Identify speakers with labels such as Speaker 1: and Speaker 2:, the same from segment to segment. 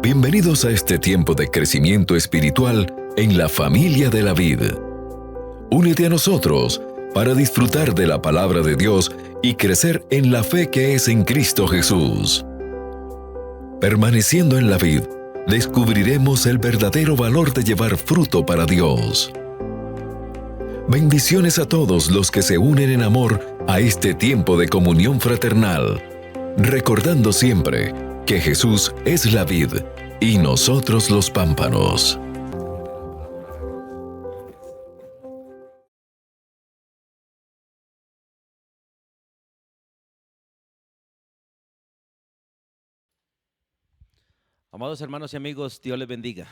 Speaker 1: Bienvenidos a este tiempo de crecimiento espiritual en la familia de la vid. Únete a nosotros para disfrutar de la palabra de Dios y crecer en la fe que es en Cristo Jesús. Permaneciendo en la vid, descubriremos el verdadero valor de llevar fruto para Dios. Bendiciones a todos los que se unen en amor a este tiempo de comunión fraternal, recordando siempre que Jesús es la vid y nosotros los pámpanos.
Speaker 2: Amados hermanos y amigos, Dios les bendiga.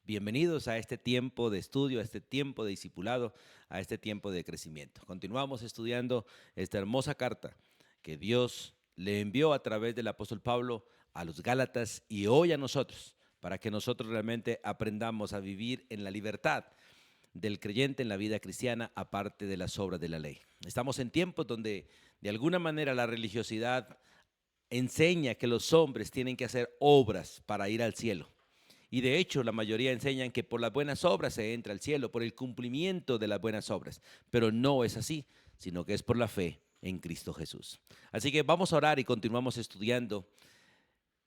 Speaker 2: Bienvenidos a este tiempo de estudio, a este tiempo de discipulado, a este tiempo de crecimiento. Continuamos estudiando esta hermosa carta que Dios le envió a través del apóstol Pablo a los Gálatas y hoy a nosotros, para que nosotros realmente aprendamos a vivir en la libertad del creyente en la vida cristiana, aparte de las obras de la ley. Estamos en tiempos donde de alguna manera la religiosidad enseña que los hombres tienen que hacer obras para ir al cielo. Y de hecho la mayoría enseñan que por las buenas obras se entra al cielo, por el cumplimiento de las buenas obras. Pero no es así, sino que es por la fe en Cristo Jesús. Así que vamos a orar y continuamos estudiando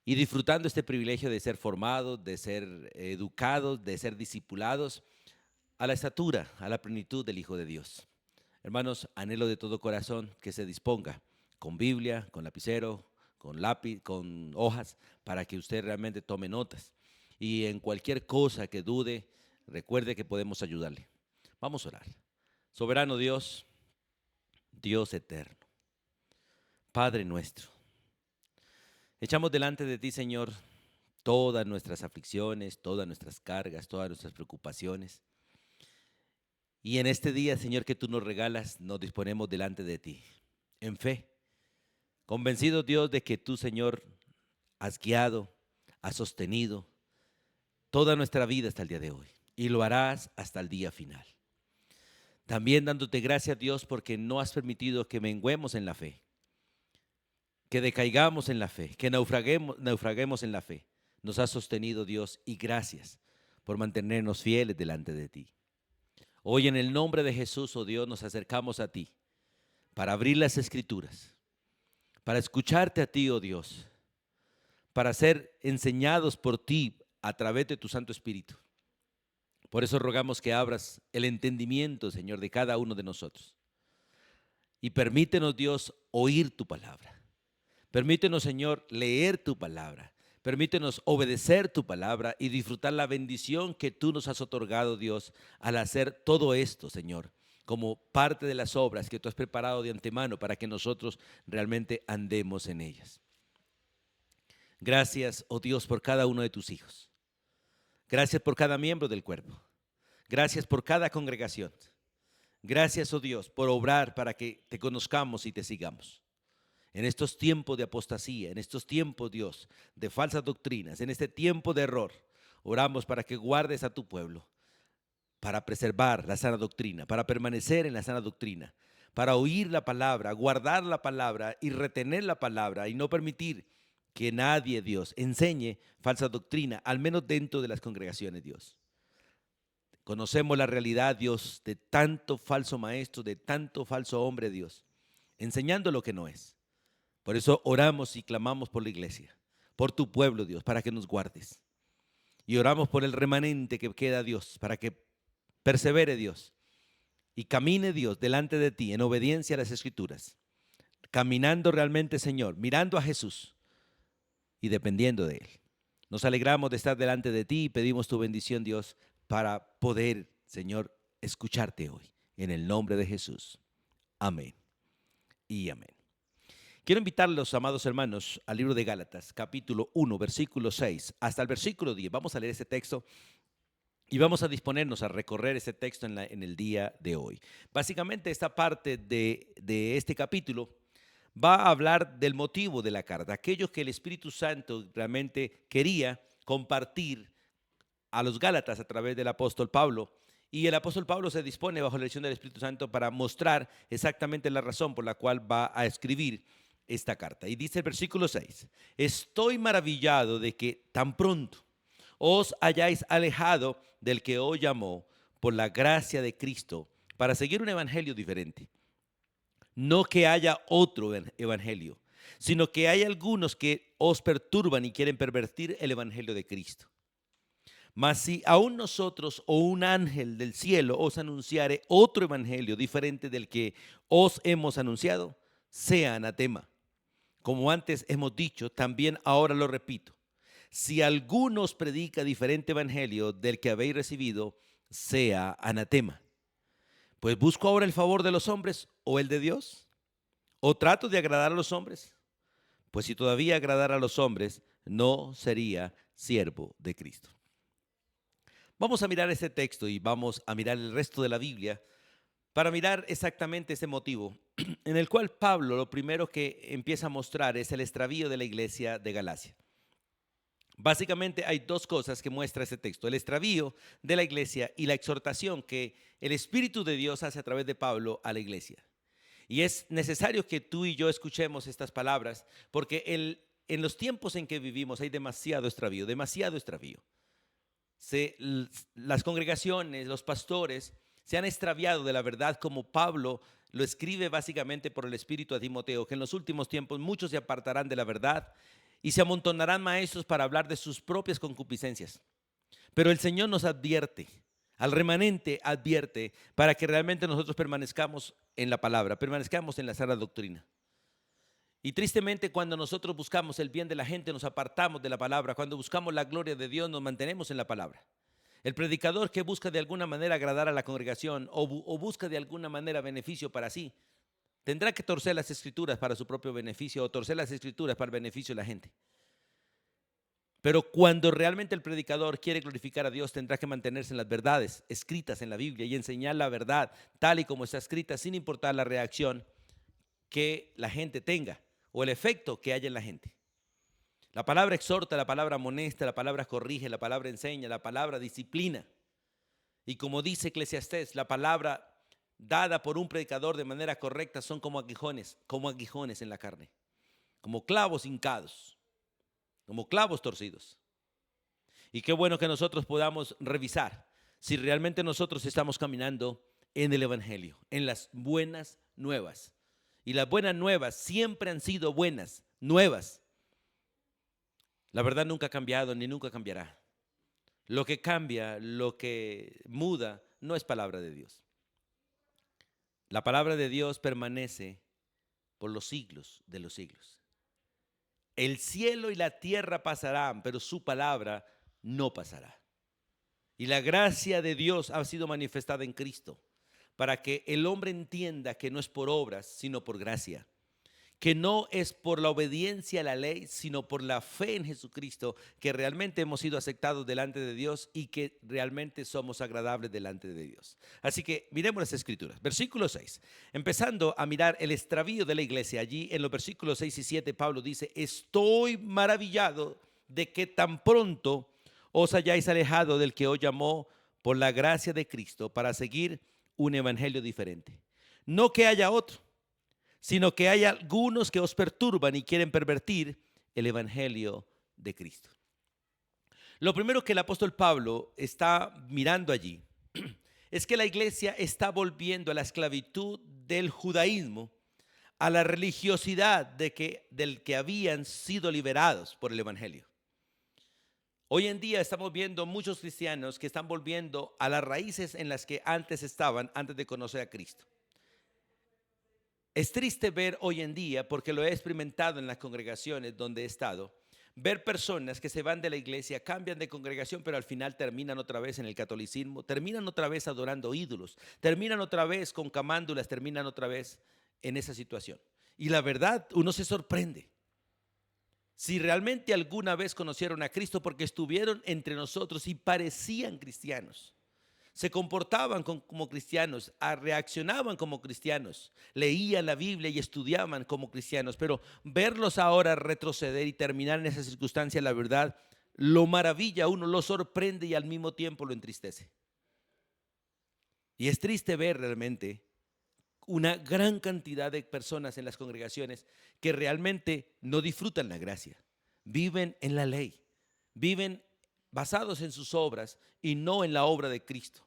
Speaker 2: y disfrutando este privilegio de ser formados, de ser educados, de ser discipulados a la estatura, a la plenitud del Hijo de Dios. Hermanos, anhelo de todo corazón que se disponga con Biblia, con lapicero, con lápiz, con hojas, para que usted realmente tome notas. Y en cualquier cosa que dude, recuerde que podemos ayudarle. Vamos a orar. Soberano Dios, Dios eterno, Padre nuestro, echamos delante de ti, Señor, todas nuestras aflicciones, todas nuestras cargas, todas nuestras preocupaciones. Y en este día, Señor, que tú nos regalas, nos disponemos delante de ti, en fe, convencido, Dios, de que tú, Señor, has guiado, has sostenido toda nuestra vida hasta el día de hoy y lo harás hasta el día final. También dándote gracias, Dios, porque no has permitido que menguemos en la fe, que decaigamos en la fe, que naufraguemos en la fe. Nos has sostenido, Dios, y gracias por mantenernos fieles delante de ti. Hoy en el nombre de Jesús, oh Dios, nos acercamos a ti para abrir las Escrituras, para escucharte a ti, oh Dios, para ser enseñados por ti a través de tu Santo Espíritu. Por eso rogamos que abras el entendimiento, Señor, de cada uno de nosotros. Y permítenos, Dios, oír tu palabra. Permítenos, Señor, leer tu palabra. Permítenos obedecer tu palabra y disfrutar la bendición que tú nos has otorgado, Dios, al hacer todo esto, Señor, como parte de las obras que tú has preparado de antemano para que nosotros realmente andemos en ellas. Gracias, oh Dios, por cada uno de tus hijos. Gracias por cada miembro del cuerpo. Gracias por cada congregación. Gracias, oh Dios, por obrar para que te conozcamos y te sigamos. En estos tiempos de apostasía, en estos tiempos, Dios, de falsas doctrinas, en este tiempo de error, oramos para que guardes a tu pueblo, para preservar la sana doctrina, para permanecer en la sana doctrina, para oír la palabra, guardar la palabra y retener la palabra y no permitir que nadie, Dios, enseñe falsa doctrina, al menos dentro de las congregaciones, Dios. Conocemos la realidad, Dios, de tanto falso maestro, de tanto falso hombre, Dios, enseñando lo que no es. Por eso oramos y clamamos por la iglesia, por tu pueblo, Dios, para que nos guardes. Y oramos por el remanente que queda, Dios, para que persevere, Dios, y camine, Dios, delante de ti en obediencia a las Escrituras, caminando realmente, Señor, mirando a Jesús y dependiendo de Él. Nos alegramos de estar delante de ti y pedimos tu bendición, Dios, para poder, Señor, escucharte hoy. En el nombre de Jesús. Amén y amén. Quiero invitarlos, amados hermanos, al libro de Gálatas, capítulo 1, versículo 6, hasta el versículo 10. Vamos a leer ese texto y vamos a disponernos a recorrer ese texto en el día de hoy. Básicamente, esta parte de este capítulo va a hablar del motivo de la carta, aquello que el Espíritu Santo realmente quería compartir a los Gálatas a través del apóstol Pablo. Y el apóstol Pablo se dispone bajo la dirección del Espíritu Santo para mostrar exactamente la razón por la cual va a escribir esta carta. Y dice el versículo 6, estoy maravillado de que tan pronto os hayáis alejado del que os llamó por la gracia de Cristo para seguir un evangelio diferente. No que haya otro evangelio, sino que hay algunos que os perturban y quieren pervertir el evangelio de Cristo. Mas si aún nosotros o un ángel del cielo os anunciare otro evangelio diferente del que os hemos anunciado, sea anatema. Como antes hemos dicho, también ahora lo repito. Si alguno os predica diferente evangelio del que habéis recibido, sea anatema. Pues busco ahora el favor de los hombres o el de Dios. ¿O trato de agradar a los hombres? Pues si todavía agradara a los hombres, no sería siervo de Cristo. Vamos a mirar este texto y vamos a mirar el resto de la Biblia para mirar exactamente ese motivo en el cual Pablo lo primero que empieza a mostrar es el extravío de la iglesia de Galacia. Básicamente hay dos cosas que muestra este texto: el extravío de la iglesia y la exhortación que el Espíritu de Dios hace a través de Pablo a la iglesia. Y es necesario que tú y yo escuchemos estas palabras porque en los tiempos en que vivimos hay demasiado extravío, demasiado extravío. Las congregaciones, los pastores se han extraviado de la verdad, como Pablo lo escribe básicamente por el Espíritu a Timoteo, que en los últimos tiempos muchos se apartarán de la verdad y se amontonarán maestros para hablar de sus propias concupiscencias. Pero el Señor nos advierte, al remanente advierte, para que realmente nosotros permanezcamos en la palabra, permanezcamos en la sana doctrina. Y tristemente, cuando nosotros buscamos el bien de la gente, nos apartamos de la palabra. Cuando buscamos la gloria de Dios, nos mantenemos en la palabra. El predicador que busca de alguna manera agradar a la congregación o busca de alguna manera beneficio para sí, tendrá que torcer las escrituras para su propio beneficio o torcer las escrituras para el beneficio de la gente. Pero cuando realmente el predicador quiere glorificar a Dios, tendrá que mantenerse en las verdades escritas en la Biblia y enseñar la verdad tal y como está escrita, sin importar la reacción que la gente tenga o el efecto que haya en la gente. La palabra exhorta, la palabra amonesta, la palabra corrige, la palabra enseña, la palabra disciplina. Y como dice Eclesiastés, la palabra dada por un predicador de manera correcta son como aguijones en la carne, como clavos hincados, como clavos torcidos. Y qué bueno que nosotros podamos revisar si realmente nosotros estamos caminando en el evangelio, en las buenas nuevas. Y las buenas nuevas siempre han sido buenas nuevas. La verdad nunca ha cambiado ni nunca cambiará. Lo que cambia, lo que muda, no es palabra de Dios. La palabra de Dios permanece por los siglos de los siglos. El cielo y la tierra pasarán, pero su palabra no pasará. Y la gracia de Dios ha sido manifestada en Cristo para que el hombre entienda que no es por obras, sino por gracia. Que no es por la obediencia a la ley, sino por la fe en Jesucristo, que realmente hemos sido aceptados delante de Dios y que realmente somos agradables delante de Dios. Así que miremos las escrituras. Versículo 6. Empezando a mirar el extravío de la iglesia, allí en los versículos 6 y 7, Pablo dice: estoy maravillado de que tan pronto os hayáis alejado del que os llamó por la gracia de Cristo para seguir un evangelio diferente. No que haya otro, sino que hay algunos que os perturban y quieren pervertir el evangelio de Cristo. Lo primero que el apóstol Pablo está mirando allí es que la iglesia está volviendo a la esclavitud del judaísmo, a la religiosidad del que habían sido liberados por el evangelio. Hoy en día estamos viendo muchos cristianos que están volviendo a las raíces en las que antes estaban, antes de conocer a Cristo. Es triste ver hoy en día, porque lo he experimentado en las congregaciones donde he estado, ver personas que se van de la iglesia, cambian de congregación, pero al final terminan otra vez en el catolicismo, terminan otra vez adorando ídolos, terminan otra vez con camándulas, terminan otra vez en esa situación. Y la verdad, uno se sorprende. Si realmente alguna vez conocieron a Cristo, porque estuvieron entre nosotros y parecían cristianos. Se comportaban como cristianos, reaccionaban como cristianos, leían la Biblia y estudiaban como cristianos, pero verlos ahora retroceder y terminar en esa circunstancia, la verdad, lo maravilla a uno, lo sorprende y al mismo tiempo lo entristece. Y es triste ver realmente una gran cantidad de personas en las congregaciones que realmente no disfrutan la gracia, viven en la ley, viven basados en sus obras y no en la obra de Cristo.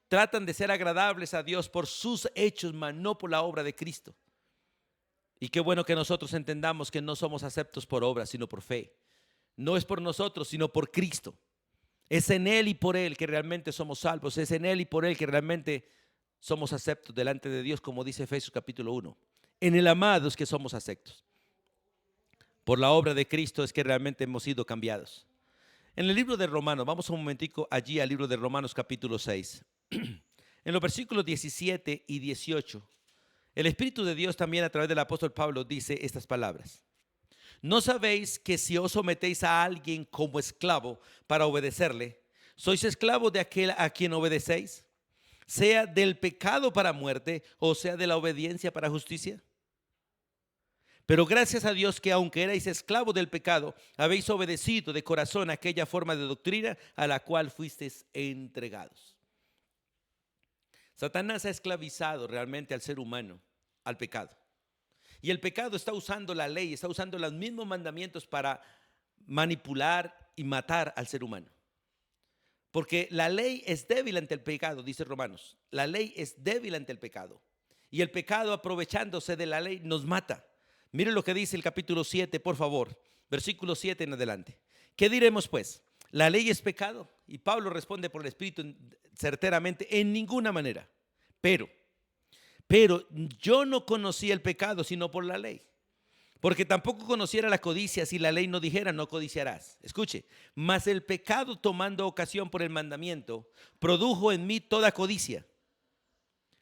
Speaker 2: Tratan de ser agradables a Dios por sus hechos, mas no por la obra de Cristo. Y qué bueno que nosotros entendamos que no somos aceptos por obras, sino por fe. No es por nosotros, sino por Cristo. Es en Él y por Él que realmente somos salvos. Es en Él y por Él que realmente somos aceptos delante de Dios, como dice Efesios capítulo 1. En el amado es que somos aceptos. Por la obra de Cristo es que realmente hemos sido cambiados. En el libro de Romanos, vamos un momentico allí al libro de Romanos capítulo 6. En los versículos 17 y 18, el Espíritu de Dios también a través del apóstol Pablo dice estas palabras. ¿No sabéis que si os sometéis a alguien como esclavo para obedecerle, sois esclavos de aquel a quien obedecéis? Sea del pecado para muerte o sea de la obediencia para justicia. Pero gracias a Dios que aunque erais esclavos del pecado, habéis obedecido de corazón aquella forma de doctrina a la cual fuisteis entregados. Satanás ha esclavizado realmente al ser humano, al pecado. Y el pecado está usando la ley, está usando los mismos mandamientos para manipular y matar al ser humano. Porque la ley es débil ante el pecado, dice Romanos. La ley es débil ante el pecado. Y el pecado, aprovechándose de la ley, nos mata. Mire lo que dice el capítulo 7, por favor. Versículo 7 en adelante. ¿Qué diremos pues? ¿La ley es pecado? Y Pablo responde por el Espíritu certeramente, en ninguna manera. Pero yo no conocía el pecado sino por la ley. Porque tampoco conociera la codicia si la ley no dijera no codiciarás. Escuche, mas el pecado tomando ocasión por el mandamiento produjo en mí toda codicia.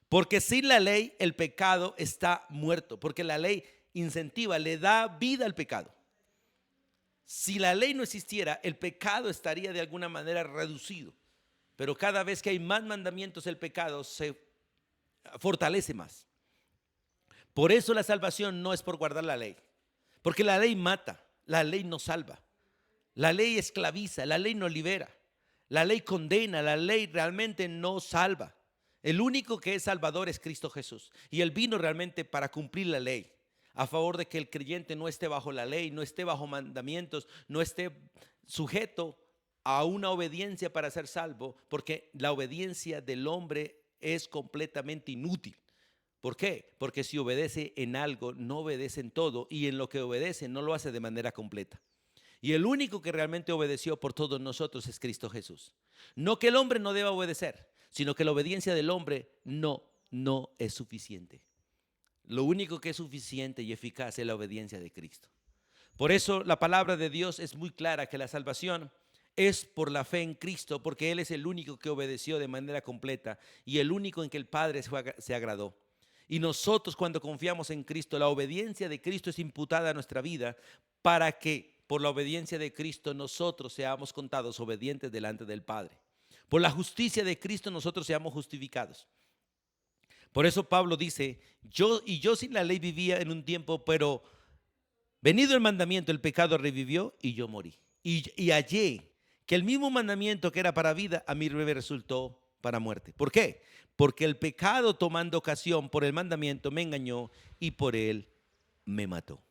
Speaker 2: Porque sin la ley el pecado está muerto. Porque la ley incentiva, le da vida al pecado. Si la ley no existiera, el pecado estaría de alguna manera reducido. Pero cada vez que hay más mandamientos, el pecado se fortalece más. Por eso la salvación no es por guardar la ley. Porque la ley mata, la ley no salva. La ley esclaviza, la ley no libera. La ley condena, la ley realmente no salva. El único que es salvador es Cristo Jesús. Y Él vino realmente para cumplir la ley, a favor de que el creyente no esté bajo la ley, no esté bajo mandamientos, no esté sujeto a una obediencia para ser salvo, porque la obediencia del hombre es completamente inútil. ¿Por qué? Porque si obedece en algo, no obedece en todo, y en lo que obedece no lo hace de manera completa. Y el único que realmente obedeció por todos nosotros es Cristo Jesús. No que el hombre no deba obedecer, sino que la obediencia del hombre no es suficiente. Lo único que es suficiente y eficaz es la obediencia de Cristo. Por eso la palabra de Dios es muy clara que la salvación es por la fe en Cristo, porque Él es el único que obedeció de manera completa y el único en que el Padre se agradó. Y nosotros, cuando confiamos en Cristo, la obediencia de Cristo es imputada a nuestra vida para que por la obediencia de Cristo nosotros seamos contados obedientes delante del Padre. Por la justicia de Cristo nosotros seamos justificados. Por eso Pablo dice, yo sin la ley vivía en un tiempo, pero venido el mandamiento, el pecado revivió y yo morí. Y hallé que el mismo mandamiento que era para vida, a mí me resultó para muerte. ¿Por qué? Porque el pecado, tomando ocasión por el mandamiento, me engañó y por él me mató.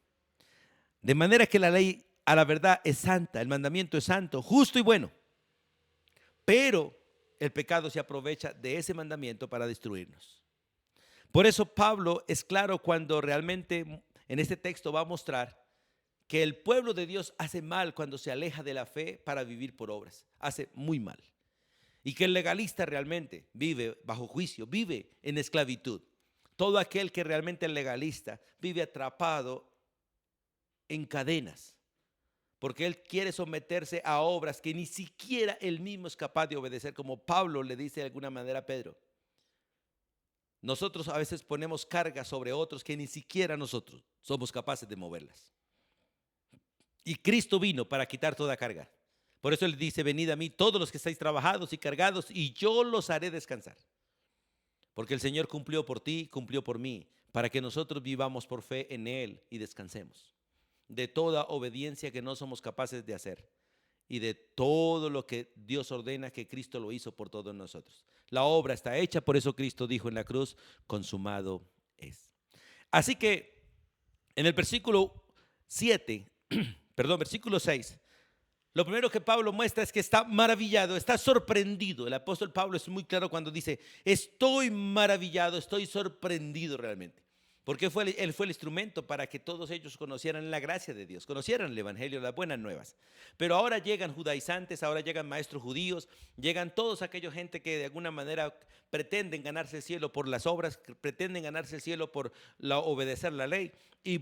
Speaker 2: De manera que la ley a la verdad es santa, el mandamiento es santo, justo y bueno. Pero el pecado se aprovecha de ese mandamiento para destruirnos. Por eso Pablo es claro cuando realmente en este texto va a mostrar que el pueblo de Dios hace mal cuando se aleja de la fe para vivir por obras. Hace muy mal. Y que el legalista realmente vive bajo juicio, vive en esclavitud. Todo aquel que realmente es legalista vive atrapado en cadenas, porque él quiere someterse a obras que ni siquiera él mismo es capaz de obedecer, como Pablo le dice de alguna manera a Pedro. Nosotros a veces ponemos cargas sobre otros que ni siquiera nosotros somos capaces de moverlas. Y Cristo vino para quitar toda carga. Por eso Él dice, venid a mí todos los que estáis trabajados y cargados y yo los haré descansar. Porque el Señor cumplió por ti, cumplió por mí, para que nosotros vivamos por fe en Él y descansemos de toda obediencia que no somos capaces de hacer. y de todo lo que Dios ordena, que Cristo lo hizo por todos nosotros. La obra está hecha, por eso Cristo dijo en la cruz, consumado es. Así que en el versículo 7, versículo 6, lo primero que Pablo muestra es que está maravillado, está sorprendido. El apóstol Pablo es muy claro cuando dice, estoy maravillado, estoy sorprendido realmente. Porque él fue el instrumento para que todos ellos conocieran la gracia de Dios, conocieran el evangelio, las buenas nuevas. Pero ahora llegan judaizantes, ahora llegan maestros judíos, llegan todos aquellos gente que de alguna manera pretenden ganarse el cielo por las obras, pretenden ganarse el cielo por obedecer la ley, y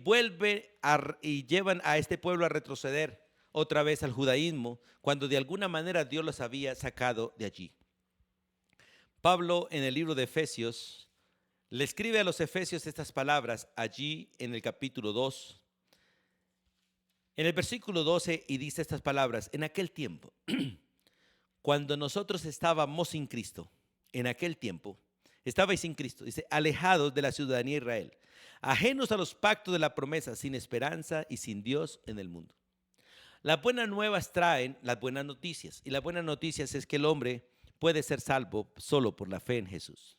Speaker 2: y llevan a este pueblo a retroceder otra vez al judaísmo, cuando de alguna manera Dios los había sacado de allí. Pablo en el libro de Efesios le escribe a los efesios estas palabras allí en el capítulo 2, en el versículo 12, y dice estas palabras: en aquel tiempo, cuando nosotros estábamos sin Cristo, en aquel tiempo, estabais sin Cristo, dice, alejados de la ciudadanía de Israel, ajenos a los pactos de la promesa, sin esperanza y sin Dios en el mundo. Las buenas nuevas traen las buenas noticias, y las buenas noticias es que el hombre puede ser salvo solo por la fe en Jesús.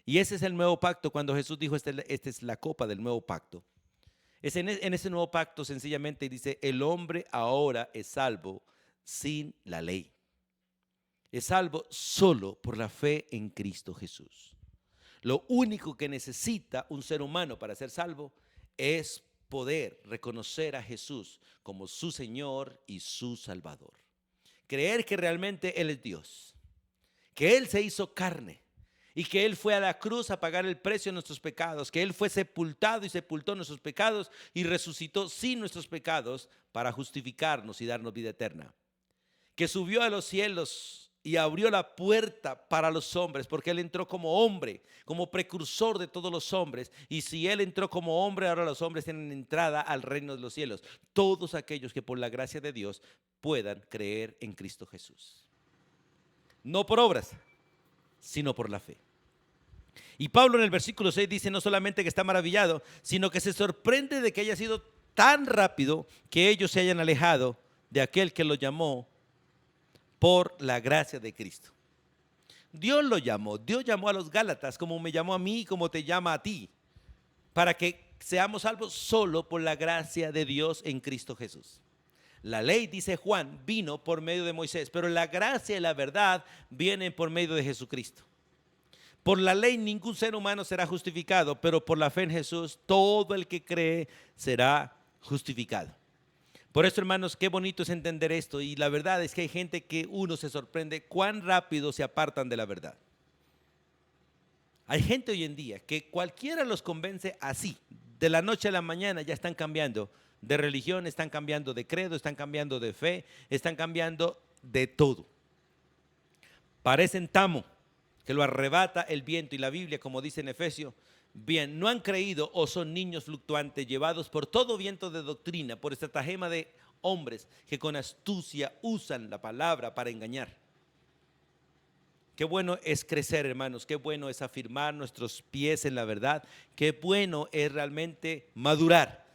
Speaker 2: Y ese es el nuevo pacto. Cuando Jesús dijo, esta es la copa del nuevo pacto. En ese nuevo pacto sencillamente dice, el hombre ahora es salvo sin la ley. Es salvo solo por la fe en Cristo Jesús. Lo único que necesita un ser humano para ser salvo es poder reconocer a Jesús como su Señor y su Salvador. Creer que realmente Él es Dios, que Él se hizo carne, y que Él fue a la cruz a pagar el precio de nuestros pecados, que Él fue sepultado y sepultó nuestros pecados y resucitó sin nuestros pecados para justificarnos y darnos vida eterna. Que subió a los cielos y abrió la puerta para los hombres, porque Él entró como hombre, como precursor de todos los hombres. Y si Él entró como hombre, ahora los hombres tienen entrada al reino de los cielos. Todos aquellos que por la gracia de Dios puedan creer en Cristo Jesús. No por obras, sino por la fe. Y Pablo en el versículo 6 dice no solamente que está maravillado, sino que se sorprende de que haya sido tan rápido que ellos se hayan alejado de aquel que lo llamó por la gracia de Cristo. Dios llamó a los Gálatas como me llamó a mí, como te llama a ti, para que seamos salvos solo por la gracia de Dios en Cristo Jesús. La ley, dice Juan, vino por medio de Moisés, pero la gracia y la verdad vienen por medio de Jesucristo. Por la ley ningún ser humano será justificado, pero por la fe en Jesús todo el que cree será justificado. Por eso, hermanos, qué bonito es entender esto. Y la verdad es que hay gente que uno se sorprende cuán rápido se apartan de la verdad. Hay gente hoy en día que cualquiera los convence así, de la noche a la mañana ya están cambiando de religión, están cambiando de credo, están cambiando de fe, están cambiando de todo. Parecen tamo, que lo arrebata el viento, y la Biblia, como dice en Efesios, bien, no han creído o son niños fluctuantes llevados por todo viento de doctrina, por estratagema de hombres que con astucia usan la palabra para engañar. Qué bueno es crecer, hermanos, qué bueno es afirmar nuestros pies en la verdad, qué bueno es realmente madurar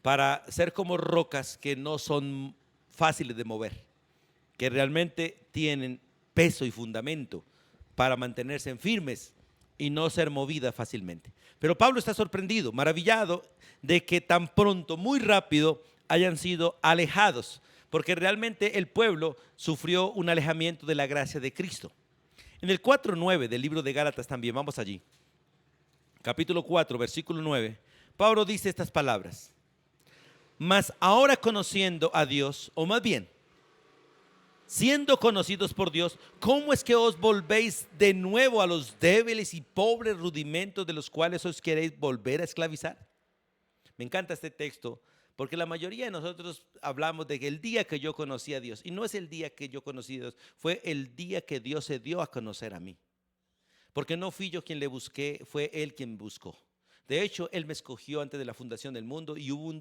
Speaker 2: para ser como rocas que no son fáciles de mover, que realmente tienen peso y fundamento para mantenerse firmes y no ser movida fácilmente. Pero Pablo está sorprendido, maravillado de que tan pronto, muy rápido, hayan sido alejados, porque realmente el pueblo sufrió un alejamiento de la gracia de Cristo. En el 4:9 del libro de Gálatas también, vamos allí, capítulo 4, versículo 9, Pablo dice estas palabras: mas ahora conociendo a Dios, o más bien, siendo conocidos por Dios, ¿cómo es que os volvéis de nuevo a los débiles y pobres rudimentos de los cuales os queréis volver a esclavizar? Me encanta este texto porque la mayoría de nosotros hablamos de que el día que yo conocí a Dios, y no es el día que yo conocí a Dios, fue el día que Dios se dio a conocer a mí. Porque no fui yo quien le busqué, fue Él quien me buscó. De hecho, Él me escogió antes de la fundación del mundo, y hubo un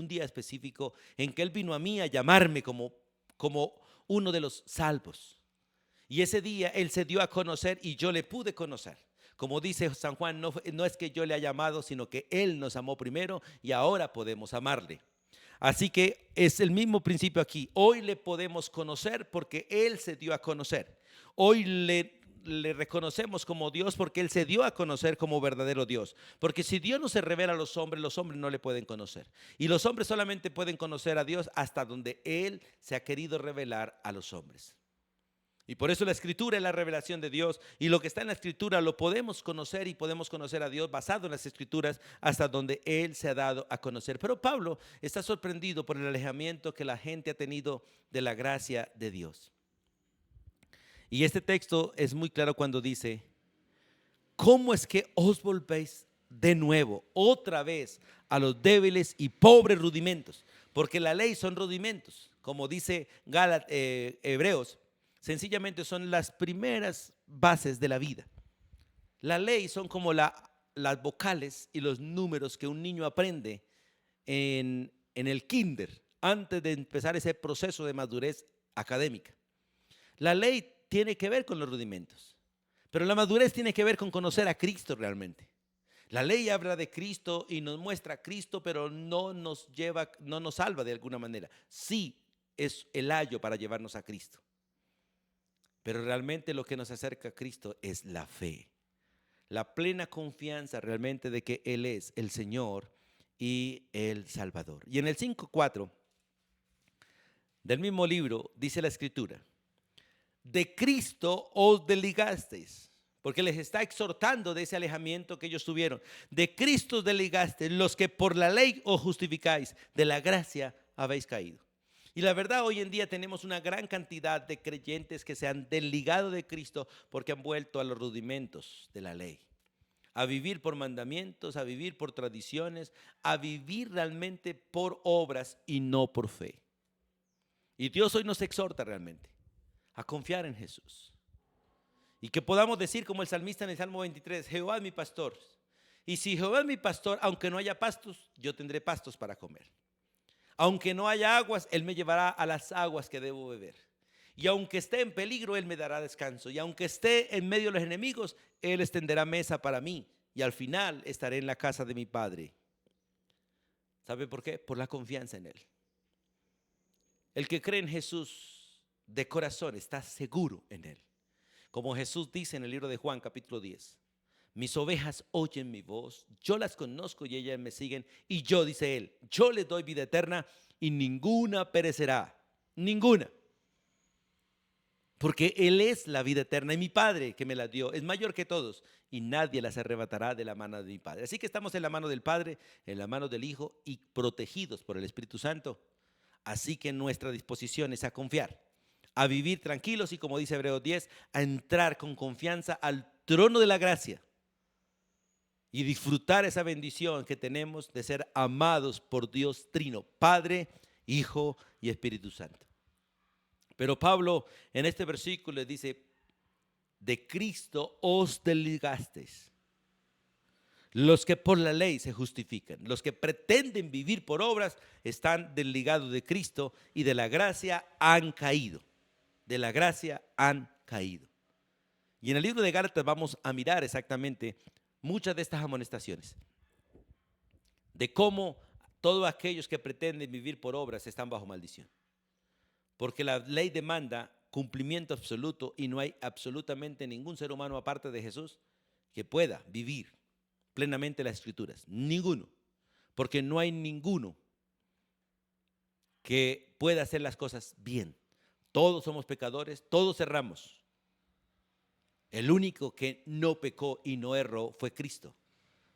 Speaker 2: día específico en que Él vino a mí a llamarme como uno de los salvos. Y ese día Él se dio a conocer y yo le pude conocer. Como dice San Juan, no es que yo le haya amado, sino que Él nos amó primero y ahora podemos amarle. Así que es el mismo principio aquí. Hoy le podemos conocer porque Él se dio a conocer. Hoy le reconocemos como Dios porque Él se dio a conocer como verdadero Dios. Porque si Dios no se revela a los hombres no le pueden conocer. Y los hombres solamente pueden conocer a Dios hasta donde Él se ha querido revelar a los hombres. Y por eso la Escritura es la revelación de Dios, y lo que está en la Escritura lo podemos conocer, y podemos conocer a Dios basado en las Escrituras hasta donde Él se ha dado a conocer. Pero Pablo está sorprendido por el alejamiento que la gente ha tenido de la gracia de Dios. Y este texto es muy claro cuando dice: ¿cómo es que os volvéis de nuevo, otra vez, a los débiles y pobres rudimentos? Porque la ley son rudimentos, como dice Hebreos. Sencillamente son las primeras bases de la vida. La ley son como las vocales y los números que un niño aprende en el kinder, antes de empezar ese proceso de madurez académica. La ley tiene que ver con los rudimentos, pero la madurez tiene que ver con conocer a Cristo realmente. La ley habla de Cristo y nos muestra a Cristo, pero no nos salva de alguna manera. Sí es el ayo para llevarnos a Cristo. Pero realmente lo que nos acerca a Cristo es la fe, la plena confianza realmente de que Él es el Señor y el Salvador. Y en el 5:4 del mismo libro dice la Escritura: de Cristo os desligasteis, porque les está exhortando de ese alejamiento que ellos tuvieron. De Cristo os desligasteis, los que por la ley os justificáis, de la gracia habéis caído. Y la verdad, hoy en día tenemos una gran cantidad de creyentes que se han desligado de Cristo porque han vuelto a los rudimentos de la ley, a vivir por mandamientos, a vivir por tradiciones, a vivir realmente por obras y no por fe. Y Dios hoy nos exhorta realmente a confiar en Jesús, y que podamos decir como el salmista en el Salmo 23: Jehová es mi pastor, y si Jehová es mi pastor, aunque no haya pastos, yo tendré pastos para comer. Aunque no haya aguas, Él me llevará a las aguas que debo beber. Y aunque esté en peligro, Él me dará descanso. Y aunque esté en medio de los enemigos, Él extenderá mesa para mí. Y al final estaré en la casa de mi Padre. ¿Sabe por qué? Por la confianza en Él. El que cree en Jesús de corazón está seguro en Él. Como Jesús dice en el libro de Juan, capítulo 10. Mis ovejas oyen mi voz, yo las conozco y ellas me siguen, y yo, dice Él, yo les doy vida eterna y ninguna perecerá, ninguna. Porque Él es la vida eterna, y mi Padre que me la dio es mayor que todos, y nadie las arrebatará de la mano de mi Padre. Así que estamos en la mano del Padre, en la mano del Hijo, y protegidos por el Espíritu Santo. Así que nuestra disposición es a confiar, a vivir tranquilos, y como dice Hebreos 10, a entrar con confianza al trono de la gracia y disfrutar esa bendición que tenemos de ser amados por Dios Trino, Padre, Hijo y Espíritu Santo. Pero Pablo en este versículo dice: de Cristo os desligasteis. Los que por la ley se justifican, los que pretenden vivir por obras, están desligados de Cristo, y de la gracia han caído. De la gracia han caído. Y en el libro de Gálatas vamos a mirar exactamente muchas de estas amonestaciones, de cómo todos aquellos que pretenden vivir por obras están bajo maldición. Porque la ley demanda cumplimiento absoluto, y no hay absolutamente ningún ser humano aparte de Jesús que pueda vivir plenamente las Escrituras. Ninguno. Porque no hay ninguno que pueda hacer las cosas bien. Todos somos pecadores, todos erramos. El único que no pecó y no erró fue Cristo.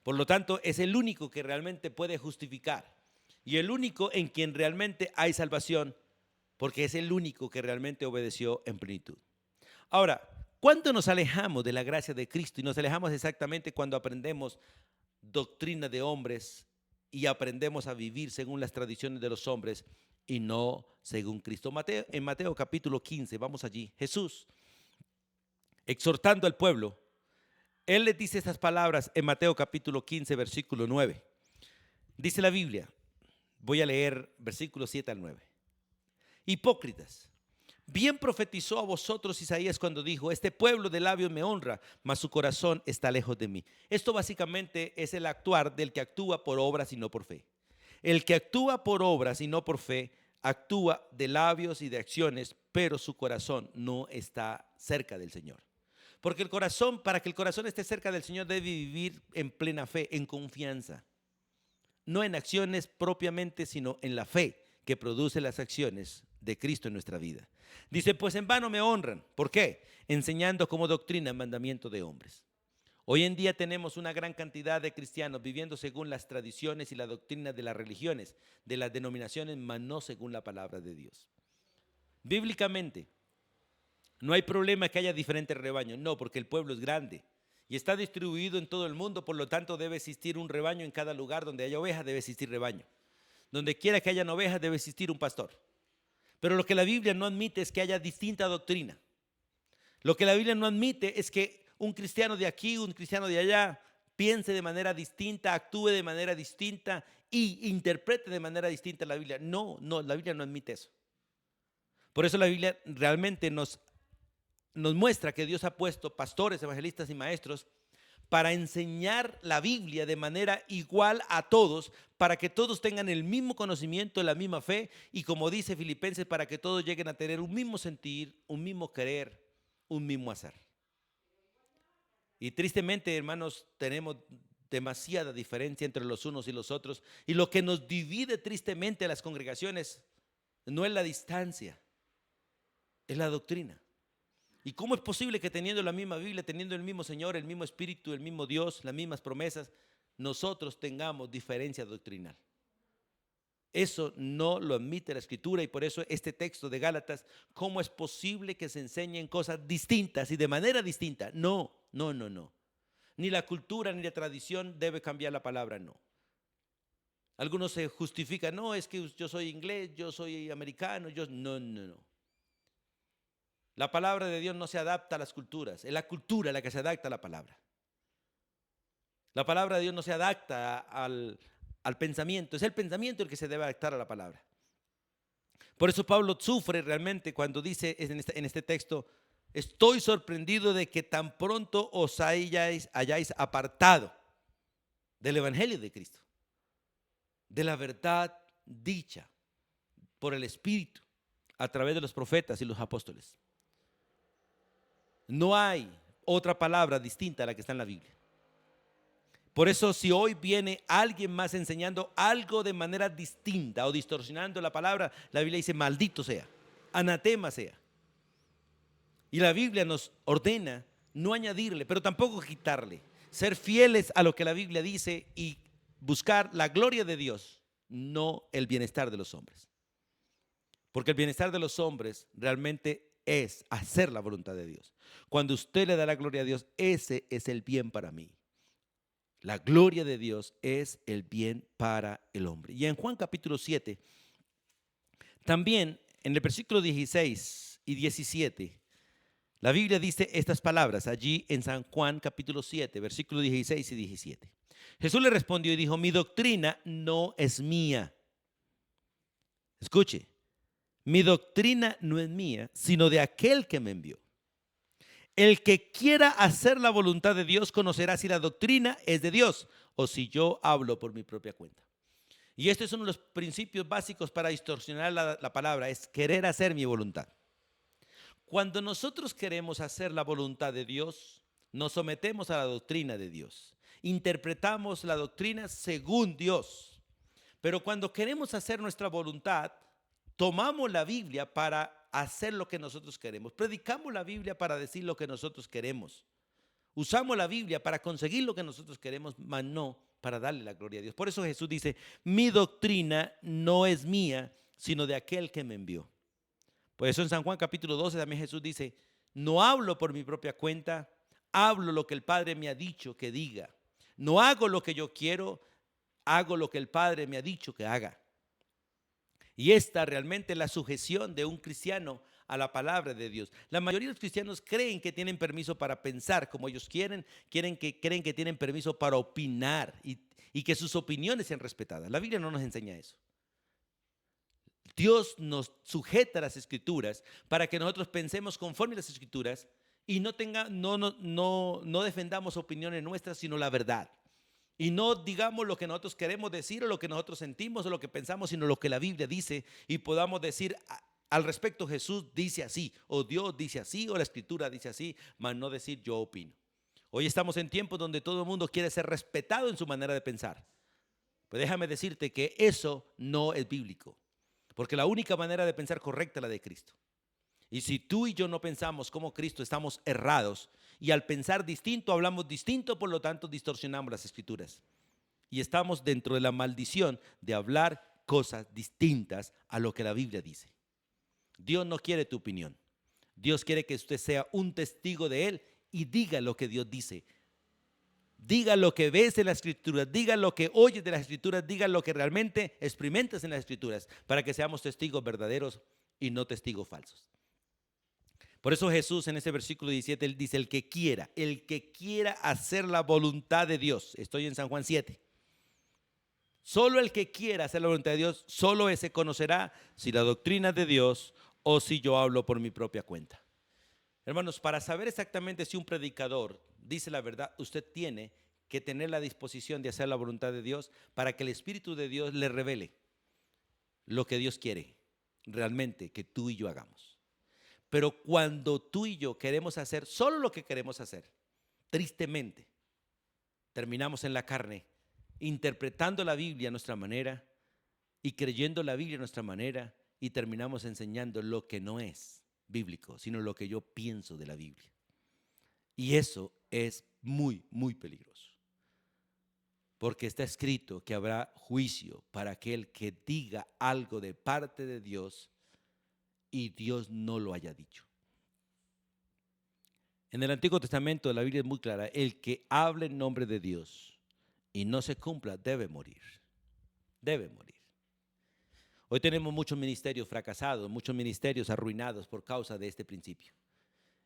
Speaker 2: Por lo tanto, es el único que realmente puede justificar, y el único en quien realmente hay salvación, porque es el único que realmente obedeció en plenitud. Ahora, ¿cuándo nos alejamos de la gracia de Cristo? Y nos alejamos exactamente cuando aprendemos doctrina de hombres y aprendemos a vivir según las tradiciones de los hombres y no según Cristo. En Mateo capítulo 15, vamos allí, Jesús, exhortando al pueblo, Él les dice estas palabras en Mateo capítulo 15, versículo 9. Dice la Biblia, voy a leer versículos 7 al 9. Hipócritas, bien profetizó a vosotros Isaías cuando dijo: este pueblo de labios me honra, mas su corazón está lejos de mí. Esto básicamente es el actuar del que actúa por obras y no por fe. El que actúa por obras y no por fe, actúa de labios y de acciones, pero su corazón no está cerca del Señor. Porque el corazón, para que el corazón esté cerca del Señor, debe vivir en plena fe, en confianza. No en acciones propiamente, sino en la fe que produce las acciones de Cristo en nuestra vida. Dice, pues en vano me honran. ¿Por qué? Enseñando como doctrina mandamiento de hombres. Hoy en día tenemos una gran cantidad de cristianos viviendo según las tradiciones y la doctrina de las religiones, de las denominaciones, mas no según la palabra de Dios. Bíblicamente, no hay problema que haya diferentes rebaños, no, porque el pueblo es grande y está distribuido en todo el mundo, por lo tanto debe existir un rebaño en cada lugar donde haya ovejas, debe existir rebaño. Donde quiera que hayan ovejas, debe existir un pastor. Pero lo que la Biblia no admite es que haya distinta doctrina. Lo que la Biblia no admite es que un cristiano de aquí, un cristiano de allá, piense de manera distinta, actúe de manera distinta y interprete de manera distinta la Biblia. No, la Biblia no admite eso. Por eso la Biblia realmente nos muestra que Dios ha puesto pastores, evangelistas y maestros para enseñar la Biblia de manera igual a todos, para que todos tengan el mismo conocimiento, la misma fe, y como dice Filipenses, para que todos lleguen a tener un mismo sentir, un mismo querer, un mismo hacer. Y tristemente, hermanos, tenemos demasiada diferencia entre los unos y los otros, y lo que nos divide tristemente a las congregaciones no es la distancia, es la doctrina. ¿Y cómo es posible que teniendo la misma Biblia, teniendo el mismo Señor, el mismo Espíritu, el mismo Dios, las mismas promesas, nosotros tengamos diferencia doctrinal? Eso no lo admite la Escritura, y por eso este texto de Gálatas, ¿cómo es posible que se enseñen cosas distintas y de manera distinta? No. Ni la cultura ni la tradición debe cambiar la palabra, no. Algunos se justifican, no, es que yo soy inglés, yo soy americano, no. La palabra de Dios no se adapta a las culturas, es la cultura la que se adapta a la palabra. La palabra de Dios no se adapta al pensamiento, es el pensamiento el que se debe adaptar a la palabra. Por eso Pablo sufre realmente cuando dice en este texto, estoy sorprendido de que tan pronto os hayáis apartado del evangelio de Cristo, de la verdad dicha por el Espíritu a través de los profetas y los apóstoles. No hay otra palabra distinta a la que está en la Biblia. Por eso, si hoy viene alguien más enseñando algo de manera distinta o distorsionando la palabra, la Biblia dice maldito sea, anatema sea. Y la Biblia nos ordena no añadirle, pero tampoco quitarle, ser fieles a lo que la Biblia dice y buscar la gloria de Dios, no el bienestar de los hombres. Porque el bienestar de los hombres realmente es hacer la voluntad de Dios. Cuando usted le da la gloria a Dios, ese es el bien para mí. La gloria de Dios es el bien para el hombre. Y en Juan capítulo 7, también en el versículo 16 y 17, la Biblia dice estas palabras allí en San Juan capítulo 7, versículos 16 y 17. Jesús le respondió y dijo, mi doctrina no es mía. Escuche, mi doctrina no es mía, sino de aquel que me envió. El que quiera hacer la voluntad de Dios conocerá si la doctrina es de Dios o si yo hablo por mi propia cuenta. Y este es uno de los principios básicos para distorsionar la palabra, es querer hacer mi voluntad. Cuando nosotros queremos hacer la voluntad de Dios, nos sometemos a la doctrina de Dios. Interpretamos la doctrina según Dios. Pero cuando queremos hacer nuestra voluntad, tomamos la Biblia para hacer lo que nosotros queremos. Predicamos la Biblia para decir lo que nosotros queremos. Usamos la Biblia para conseguir lo que nosotros queremos, mas no para darle la gloria a Dios. Por eso Jesús dice, mi doctrina no es mía, sino de aquel que me envió. Por eso en San Juan capítulo 12 también Jesús dice, no hablo por mi propia cuenta, hablo lo que el Padre me ha dicho que diga. No hago lo que yo quiero, hago lo que el Padre me ha dicho que haga. Y esta realmente es la sujeción de un cristiano a la palabra de Dios. La mayoría de los cristianos creen que tienen permiso para pensar como ellos creen que tienen permiso para opinar y que sus opiniones sean respetadas. La Biblia no nos enseña eso. Dios nos sujeta a las Escrituras para que nosotros pensemos conforme a las Escrituras y no defendamos opiniones nuestras, sino la verdad. Y no digamos lo que nosotros queremos decir o lo que nosotros sentimos o lo que pensamos, sino lo que la Biblia dice y podamos decir al respecto: Jesús dice así, o Dios dice así, o la Escritura dice así, mas no decir yo opino. Hoy estamos en tiempos donde todo el mundo quiere ser respetado en su manera de pensar. Pues déjame decirte que eso no es bíblico, porque la única manera de pensar correcta es la de Cristo. Y si tú y yo no pensamos como Cristo, estamos errados. Y al pensar distinto, hablamos distinto, por lo tanto distorsionamos las Escrituras. Y estamos dentro de la maldición de hablar cosas distintas a lo que la Biblia dice. Dios no quiere tu opinión. Dios quiere que usted sea un testigo de Él y diga lo que Dios dice. Diga lo que ves en las Escrituras, diga lo que oyes de las Escrituras, diga lo que realmente experimentas en las Escrituras, para que seamos testigos verdaderos y no testigos falsos. Por eso Jesús en ese versículo 17, Él dice: el que quiera hacer la voluntad de Dios. Estoy en San Juan 7. Solo el que quiera hacer la voluntad de Dios, solo ese conocerá si la doctrina es de Dios o si yo hablo por mi propia cuenta. Hermanos, para saber exactamente si un predicador dice la verdad, usted tiene que tener la disposición de hacer la voluntad de Dios, para que el Espíritu de Dios le revele lo que Dios quiere realmente que tú y yo hagamos. Pero cuando tú y yo queremos hacer solo lo que queremos hacer, tristemente, terminamos en la carne, interpretando la Biblia a nuestra manera y creyendo la Biblia a nuestra manera, y terminamos enseñando lo que no es bíblico, sino lo que yo pienso de la Biblia. Y eso es muy, muy peligroso. Porque está escrito que habrá juicio para aquel que diga algo de parte de Dios y Dios no lo haya dicho. En el Antiguo Testamento la Biblia es muy clara: el que hable en nombre de Dios y no se cumpla debe morir. Debe morir. Hoy tenemos muchos ministerios fracasados, muchos ministerios arruinados por causa de este principio.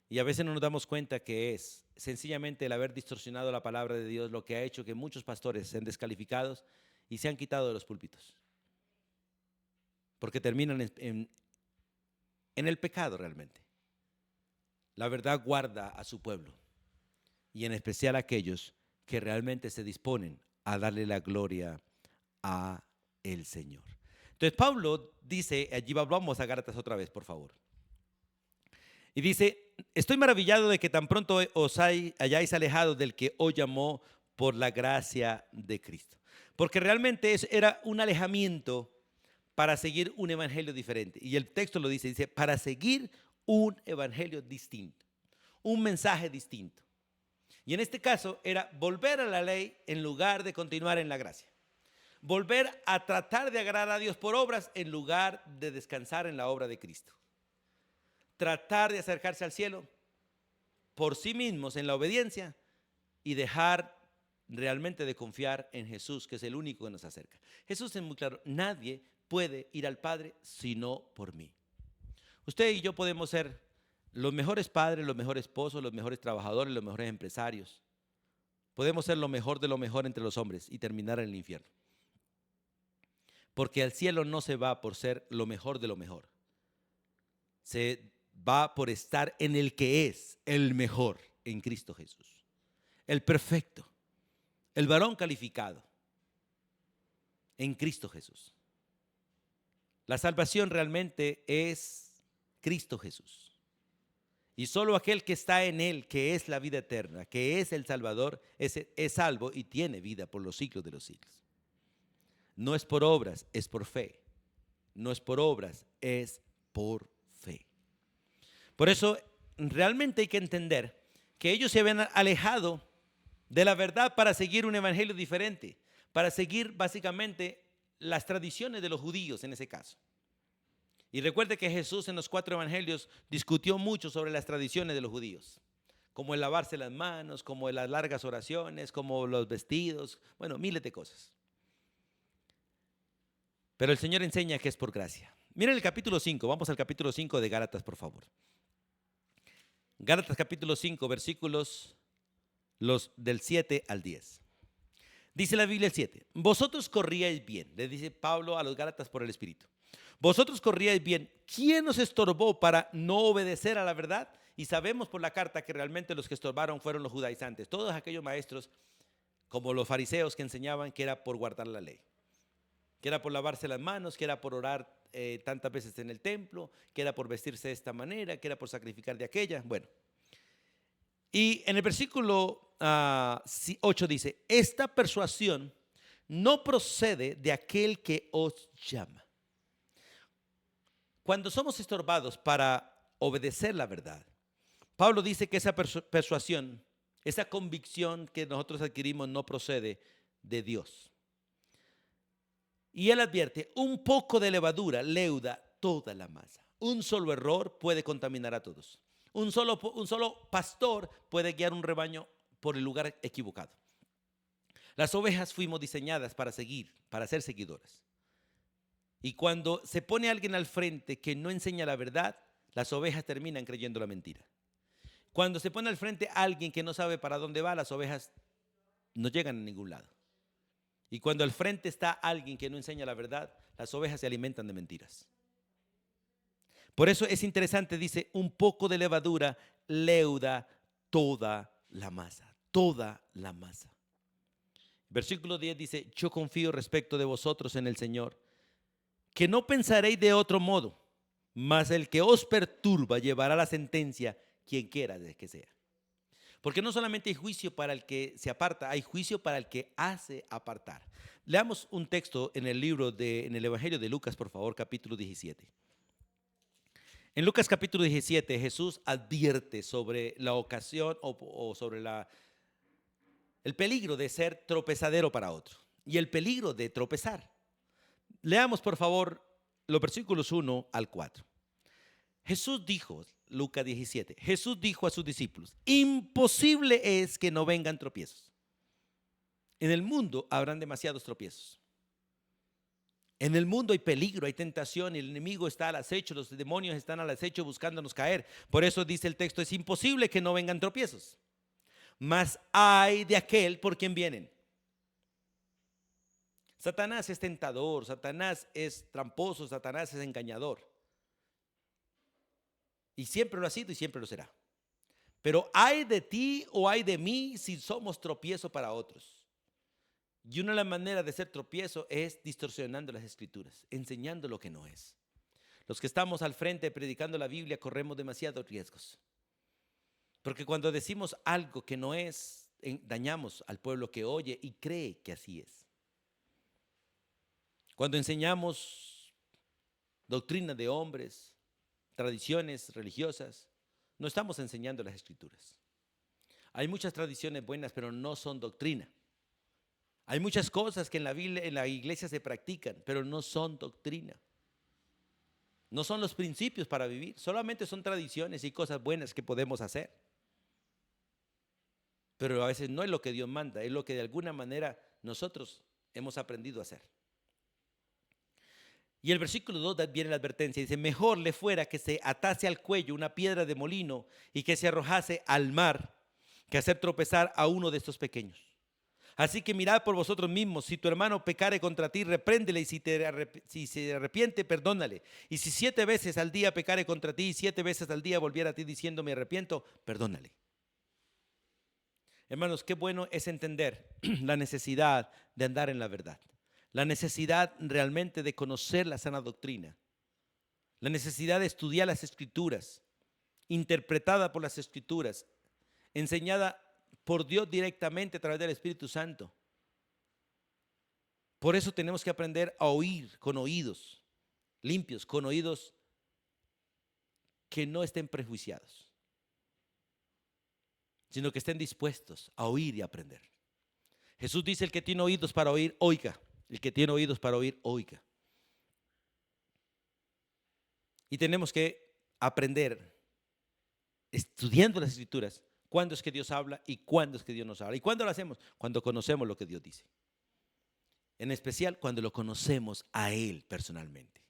Speaker 2: Y a veces no nos damos cuenta que es sencillamente el haber distorsionado la palabra de Dios lo que ha hecho que muchos pastores sean descalificados y se han quitado de los púlpitos. Porque terminan en el pecado realmente. La verdad guarda a su pueblo, y en especial a aquellos que realmente se disponen a darle la gloria a el Señor. Entonces Pablo dice, allí vamos a Gálatas otra vez, por favor. Y dice: estoy maravillado de que tan pronto os hayáis alejado del que os llamó por la gracia de Cristo. Porque realmente era un alejamiento para seguir un evangelio diferente. Y el texto lo dice, para seguir un evangelio distinto, un mensaje distinto. Y en este caso era volver a la ley en lugar de continuar en la gracia. Volver a tratar de agradar a Dios por obras en lugar de descansar en la obra de Cristo. Tratar de acercarse al cielo por sí mismos en la obediencia y dejar realmente de confiar en Jesús, que es el único que nos acerca. Jesús es muy claro: nadie puede ir al Padre sino por mí. Usted y yo podemos ser los mejores padres, los mejores esposos, los mejores trabajadores, los mejores empresarios. Podemos ser lo mejor de lo mejor entre los hombres y terminar en el infierno. Porque al cielo no se va por ser lo mejor de lo mejor. Se va por estar en el que es el mejor, en Cristo Jesús. El perfecto, el varón calificado, en Cristo Jesús. La salvación realmente es Cristo Jesús. Y solo aquel que está en Él, que es la vida eterna, que es el Salvador, es salvo y tiene vida por los siglos de los siglos. No es por obras, es por fe. No es por obras, es por fe. Por eso realmente hay que entender que ellos se habían alejado de la verdad para seguir un evangelio diferente, para seguir básicamente las tradiciones de los judíos en ese caso. Y recuerde que Jesús en los 4 evangelios discutió mucho sobre las tradiciones de los judíos, como el lavarse las manos, como las largas oraciones, como los vestidos, bueno, miles de cosas. Pero el Señor enseña que es por gracia. Miren el capítulo 5, vamos al capítulo 5 de Gálatas, por favor. Gálatas capítulo 5, versículos del 7 al 10. Dice la Biblia el 7: vosotros corríais bien, le dice Pablo a los Gálatas por el Espíritu. Vosotros corríais bien. ¿Quién os estorbó para no obedecer a la verdad? Y sabemos por la carta que realmente los que estorbaron fueron los judaizantes, todos aquellos maestros como los fariseos que enseñaban que era por guardar la ley, que era por lavarse las manos, que era por orar tantas veces en el templo, que era por vestirse de esta manera, que era por sacrificar de aquella. Bueno, y en el versículo 8 dice, esta persuasión no procede de aquel que os llama. Cuando somos estorbados para obedecer la verdad, Pablo dice que esa persuasión, esa convicción que nosotros adquirimos no procede de Dios. Y él advierte, un poco de levadura leuda toda la masa. Un solo error puede contaminar a todos. Un solo pastor puede guiar un rebaño por el lugar equivocado. Las ovejas fuimos diseñadas para seguir, para ser seguidoras. Y cuando se pone alguien al frente que no enseña la verdad, las ovejas terminan creyendo la mentira. Cuando se pone al frente alguien que no sabe para dónde va, las ovejas no llegan a ningún lado. Y cuando al frente está alguien que no enseña la verdad, las ovejas se alimentan de mentiras. Por eso es interesante, dice, un poco de levadura leuda toda la masa, toda la masa. Versículo 10 dice, yo confío respecto de vosotros en el Señor, que no pensaréis de otro modo, mas el que os perturba llevará la sentencia, quien quiera que sea. Porque no solamente hay juicio para el que se aparta, hay juicio para el que hace apartar. Leamos un texto en el Evangelio de Lucas, por favor, capítulo 17. En Lucas capítulo 17, Jesús advierte sobre la ocasión o sobre el peligro de ser tropezadero para otro y el peligro de tropezar. Leamos, por favor, los versículos 1 al 4. Jesús dijo, Lucas 17, Jesús dijo a sus discípulos, imposible es que no vengan tropiezos. En el mundo habrán demasiados tropiezos. En el mundo hay peligro, hay tentación, el enemigo está al acecho, los demonios están al acecho buscándonos caer. Por eso dice el texto, es imposible que no vengan tropiezos. Mas hay de aquel por quien vienen. Satanás es tentador, Satanás es tramposo, Satanás es engañador. Y siempre lo ha sido y siempre lo será. Pero hay de ti o hay de mí si somos tropiezo para otros. Y una de las maneras de ser tropiezo es distorsionando las escrituras, enseñando lo que no es. Los que estamos al frente predicando la Biblia corremos demasiados riesgos. Porque cuando decimos algo que no es, dañamos al pueblo que oye y cree que así es. Cuando enseñamos doctrina de hombres, tradiciones religiosas, no estamos enseñando las escrituras. Hay muchas tradiciones buenas, pero no son doctrina. Hay muchas cosas que en la iglesia se practican, pero no son doctrina. No son los principios para vivir, solamente son tradiciones y cosas buenas que podemos hacer. Pero a veces no es lo que Dios manda, es lo que de alguna manera nosotros hemos aprendido a hacer. Y el versículo 2 viene la advertencia, dice, mejor le fuera que se atase al cuello una piedra de molino y que se arrojase al mar, que hacer tropezar a uno de estos pequeños. Así que mirad por vosotros mismos, si tu hermano pecare contra ti, repréndele, y si se arrepiente, perdónale. Y si 7 veces al día pecare contra ti, y 7 veces al día volviera a ti diciendo me arrepiento, perdónale. Hermanos, qué bueno es entender la necesidad de andar en la verdad. La necesidad realmente de conocer la sana doctrina. La necesidad de estudiar las escrituras, interpretada por las escrituras, enseñada por Dios directamente a través del Espíritu Santo. Por eso tenemos que aprender a oír con oídos limpios, con oídos que no estén prejuiciados, sino que estén dispuestos a oír y aprender. Jesús dice, el que tiene oídos para oír, oiga. El que tiene oídos para oír, oiga. Y tenemos que aprender, estudiando las escrituras, cuándo es que Dios habla y cuándo es que Dios nos habla. ¿Y cuándo lo hacemos? Cuando conocemos lo que Dios dice. En especial cuando lo conocemos a Él personalmente.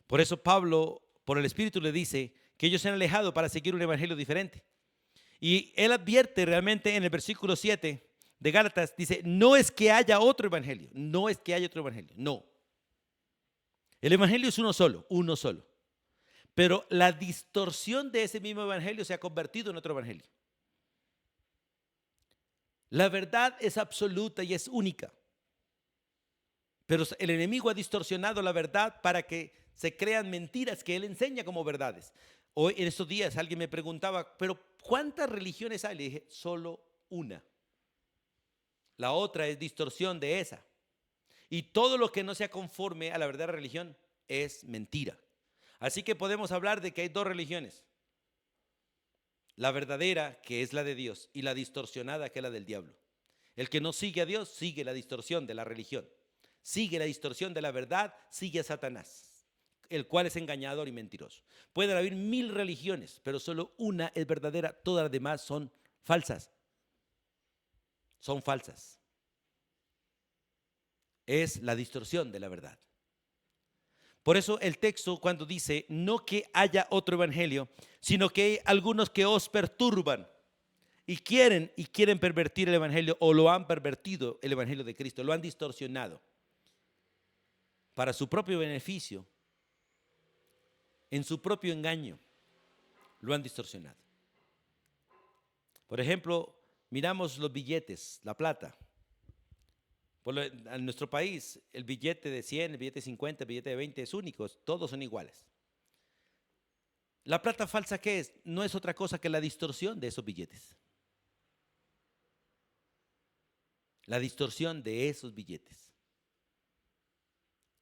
Speaker 2: Por eso Pablo, por el Espíritu, le dice que ellos se han alejado para seguir un evangelio diferente. Y él advierte realmente en el versículo 7 de Gálatas, dice, no es que haya otro evangelio, no es que haya otro evangelio, no. El evangelio es uno solo. Pero la distorsión de ese mismo evangelio se ha convertido en otro evangelio. La verdad es absoluta y es única. Pero el enemigo ha distorsionado la verdad para que se crean mentiras que él enseña como verdades. Hoy, en estos días, alguien me preguntaba, pero ¿cuántas religiones hay? Le dije, solo una. La otra es distorsión de esa. Y todo lo que no sea conforme a la verdadera religión es mentira. Así que podemos hablar de que hay dos religiones. La verdadera, que es la de Dios, y la distorsionada, que es la del diablo. El que no sigue a Dios sigue la distorsión de la religión. Sigue la distorsión de la verdad, sigue a Satanás, el cual es engañador y mentiroso. Pueden haber 1000 religiones, pero solo una es verdadera, todas las demás son falsas. Son falsas. Es la distorsión de la verdad. Por eso el texto cuando dice, no que haya otro evangelio, sino que hay algunos que os perturban y quieren pervertir el evangelio, o lo han pervertido el evangelio de Cristo, lo han distorsionado para su propio beneficio, en su propio engaño, lo han distorsionado. Por ejemplo, miramos los billetes, la plata. En nuestro país, el billete de 100, el billete de 50, el billete de 20 es único, todos son iguales. La plata falsa, ¿qué es? No es otra cosa que la distorsión de esos billetes. La distorsión de esos billetes.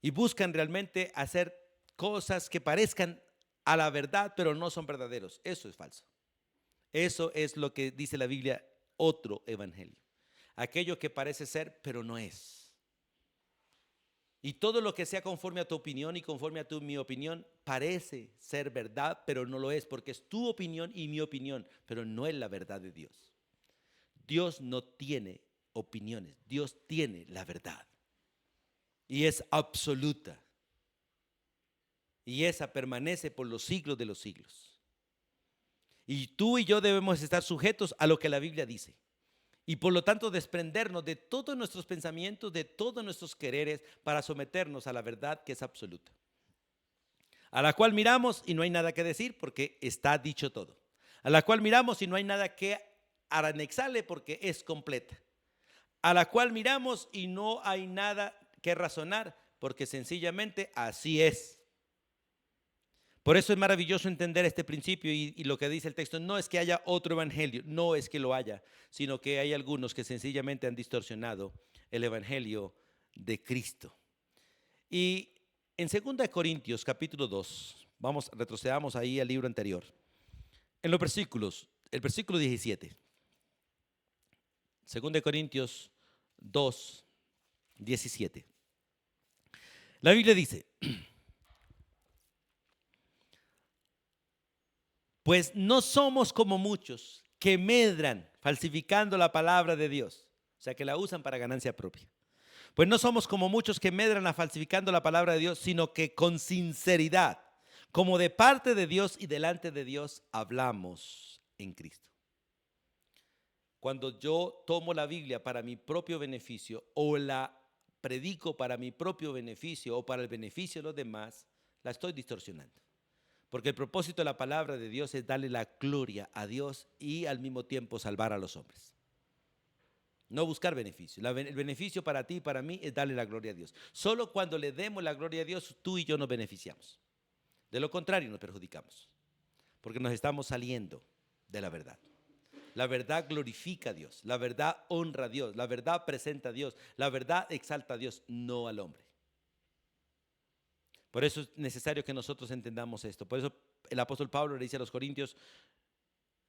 Speaker 2: Y buscan realmente hacer cosas que parezcan a la verdad, pero no son verdaderos. Eso es falso. Eso es lo que dice la Biblia, otro evangelio. Aquello que parece ser, pero no es. Y todo lo que sea conforme a tu opinión y conforme a mi opinión, parece ser verdad, pero no lo es, porque es tu opinión y mi opinión, pero no es la verdad de Dios. Dios no tiene opiniones, Dios tiene la verdad. Y es absoluta. Y esa permanece por los siglos de los siglos. Y tú y yo debemos estar sujetos a lo que la Biblia dice. Y por lo tanto desprendernos de todos nuestros pensamientos, de todos nuestros quereres, para someternos a la verdad que es absoluta. A la cual miramos y no hay nada que decir porque está dicho todo. A la cual miramos y no hay nada que anexarle porque es completa. A la cual miramos y no hay nada que razonar porque sencillamente así es. Por eso es maravilloso entender este principio y lo que dice el texto. No es que haya otro evangelio, no es que lo haya, sino que hay algunos que sencillamente han distorsionado el evangelio de Cristo. Y en 2 Corintios capítulo 2, retrocedamos ahí al libro anterior. En los versículos, el versículo 17. 2 Corintios 2, 17. La Biblia dice: pues no somos como muchos que medran falsificando la palabra de Dios, o sea que la usan para ganancia propia. Pues no somos como muchos que medran falsificando la palabra de Dios, sino que con sinceridad, como de parte de Dios y delante de Dios, hablamos en Cristo. Cuando yo tomo la Biblia para mi propio beneficio o la predico para mi propio beneficio o para el beneficio de los demás, la estoy distorsionando. Porque el propósito de la palabra de Dios es darle la gloria a Dios y al mismo tiempo salvar a los hombres. No buscar beneficio. El beneficio para ti y para mí es darle la gloria a Dios. Solo cuando le demos la gloria a Dios, tú y yo nos beneficiamos. De lo contrario, nos perjudicamos. Porque nos estamos saliendo de la verdad. La verdad glorifica a Dios. La verdad honra a Dios. La verdad presenta a Dios. La verdad exalta a Dios, no al hombre. Por eso es necesario que nosotros entendamos esto. Por eso el apóstol Pablo le dice a los corintios: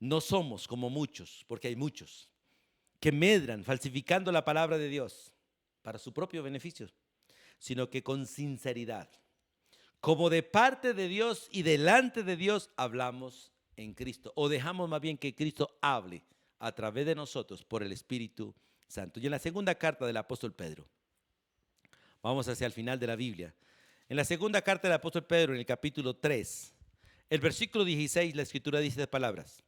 Speaker 2: no somos como muchos, porque hay muchos que medran falsificando la palabra de Dios para su propio beneficio, sino que con sinceridad, como de parte de Dios y delante de Dios, hablamos en Cristo, o dejamos más bien que Cristo hable a través de nosotros por el Espíritu Santo. Y en la segunda carta del apóstol Pedro, vamos hacia el final de la Biblia. En la segunda carta del apóstol Pedro, en el capítulo 3, el versículo 16, la escritura dice estas palabras.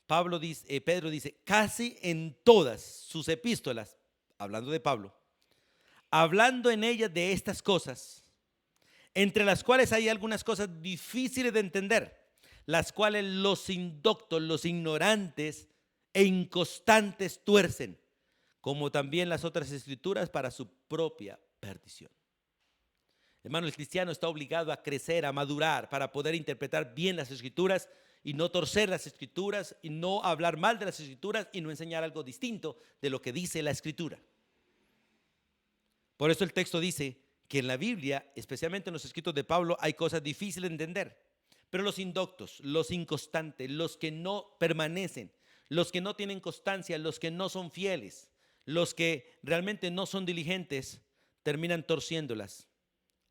Speaker 2: Pedro dice, casi en todas sus epístolas, hablando de Pablo, hablando en ellas de estas cosas, entre las cuales hay algunas cosas difíciles de entender, las cuales los indoctos, los ignorantes, e inconstantes tuercen, como también las otras escrituras, para su propia perdición. Hermano, el cristiano está obligado a crecer, a madurar, para poder interpretar bien las escrituras y no torcer las escrituras y no hablar mal de las escrituras y no enseñar algo distinto de lo que dice la escritura. Por eso el texto dice que en la Biblia, especialmente en los escritos de Pablo, hay cosas difíciles de entender. Pero los indoctos, los inconstantes, los que no permanecen, los que no tienen constancia, los que no son fieles, los que realmente no son diligentes, terminan torciéndolas,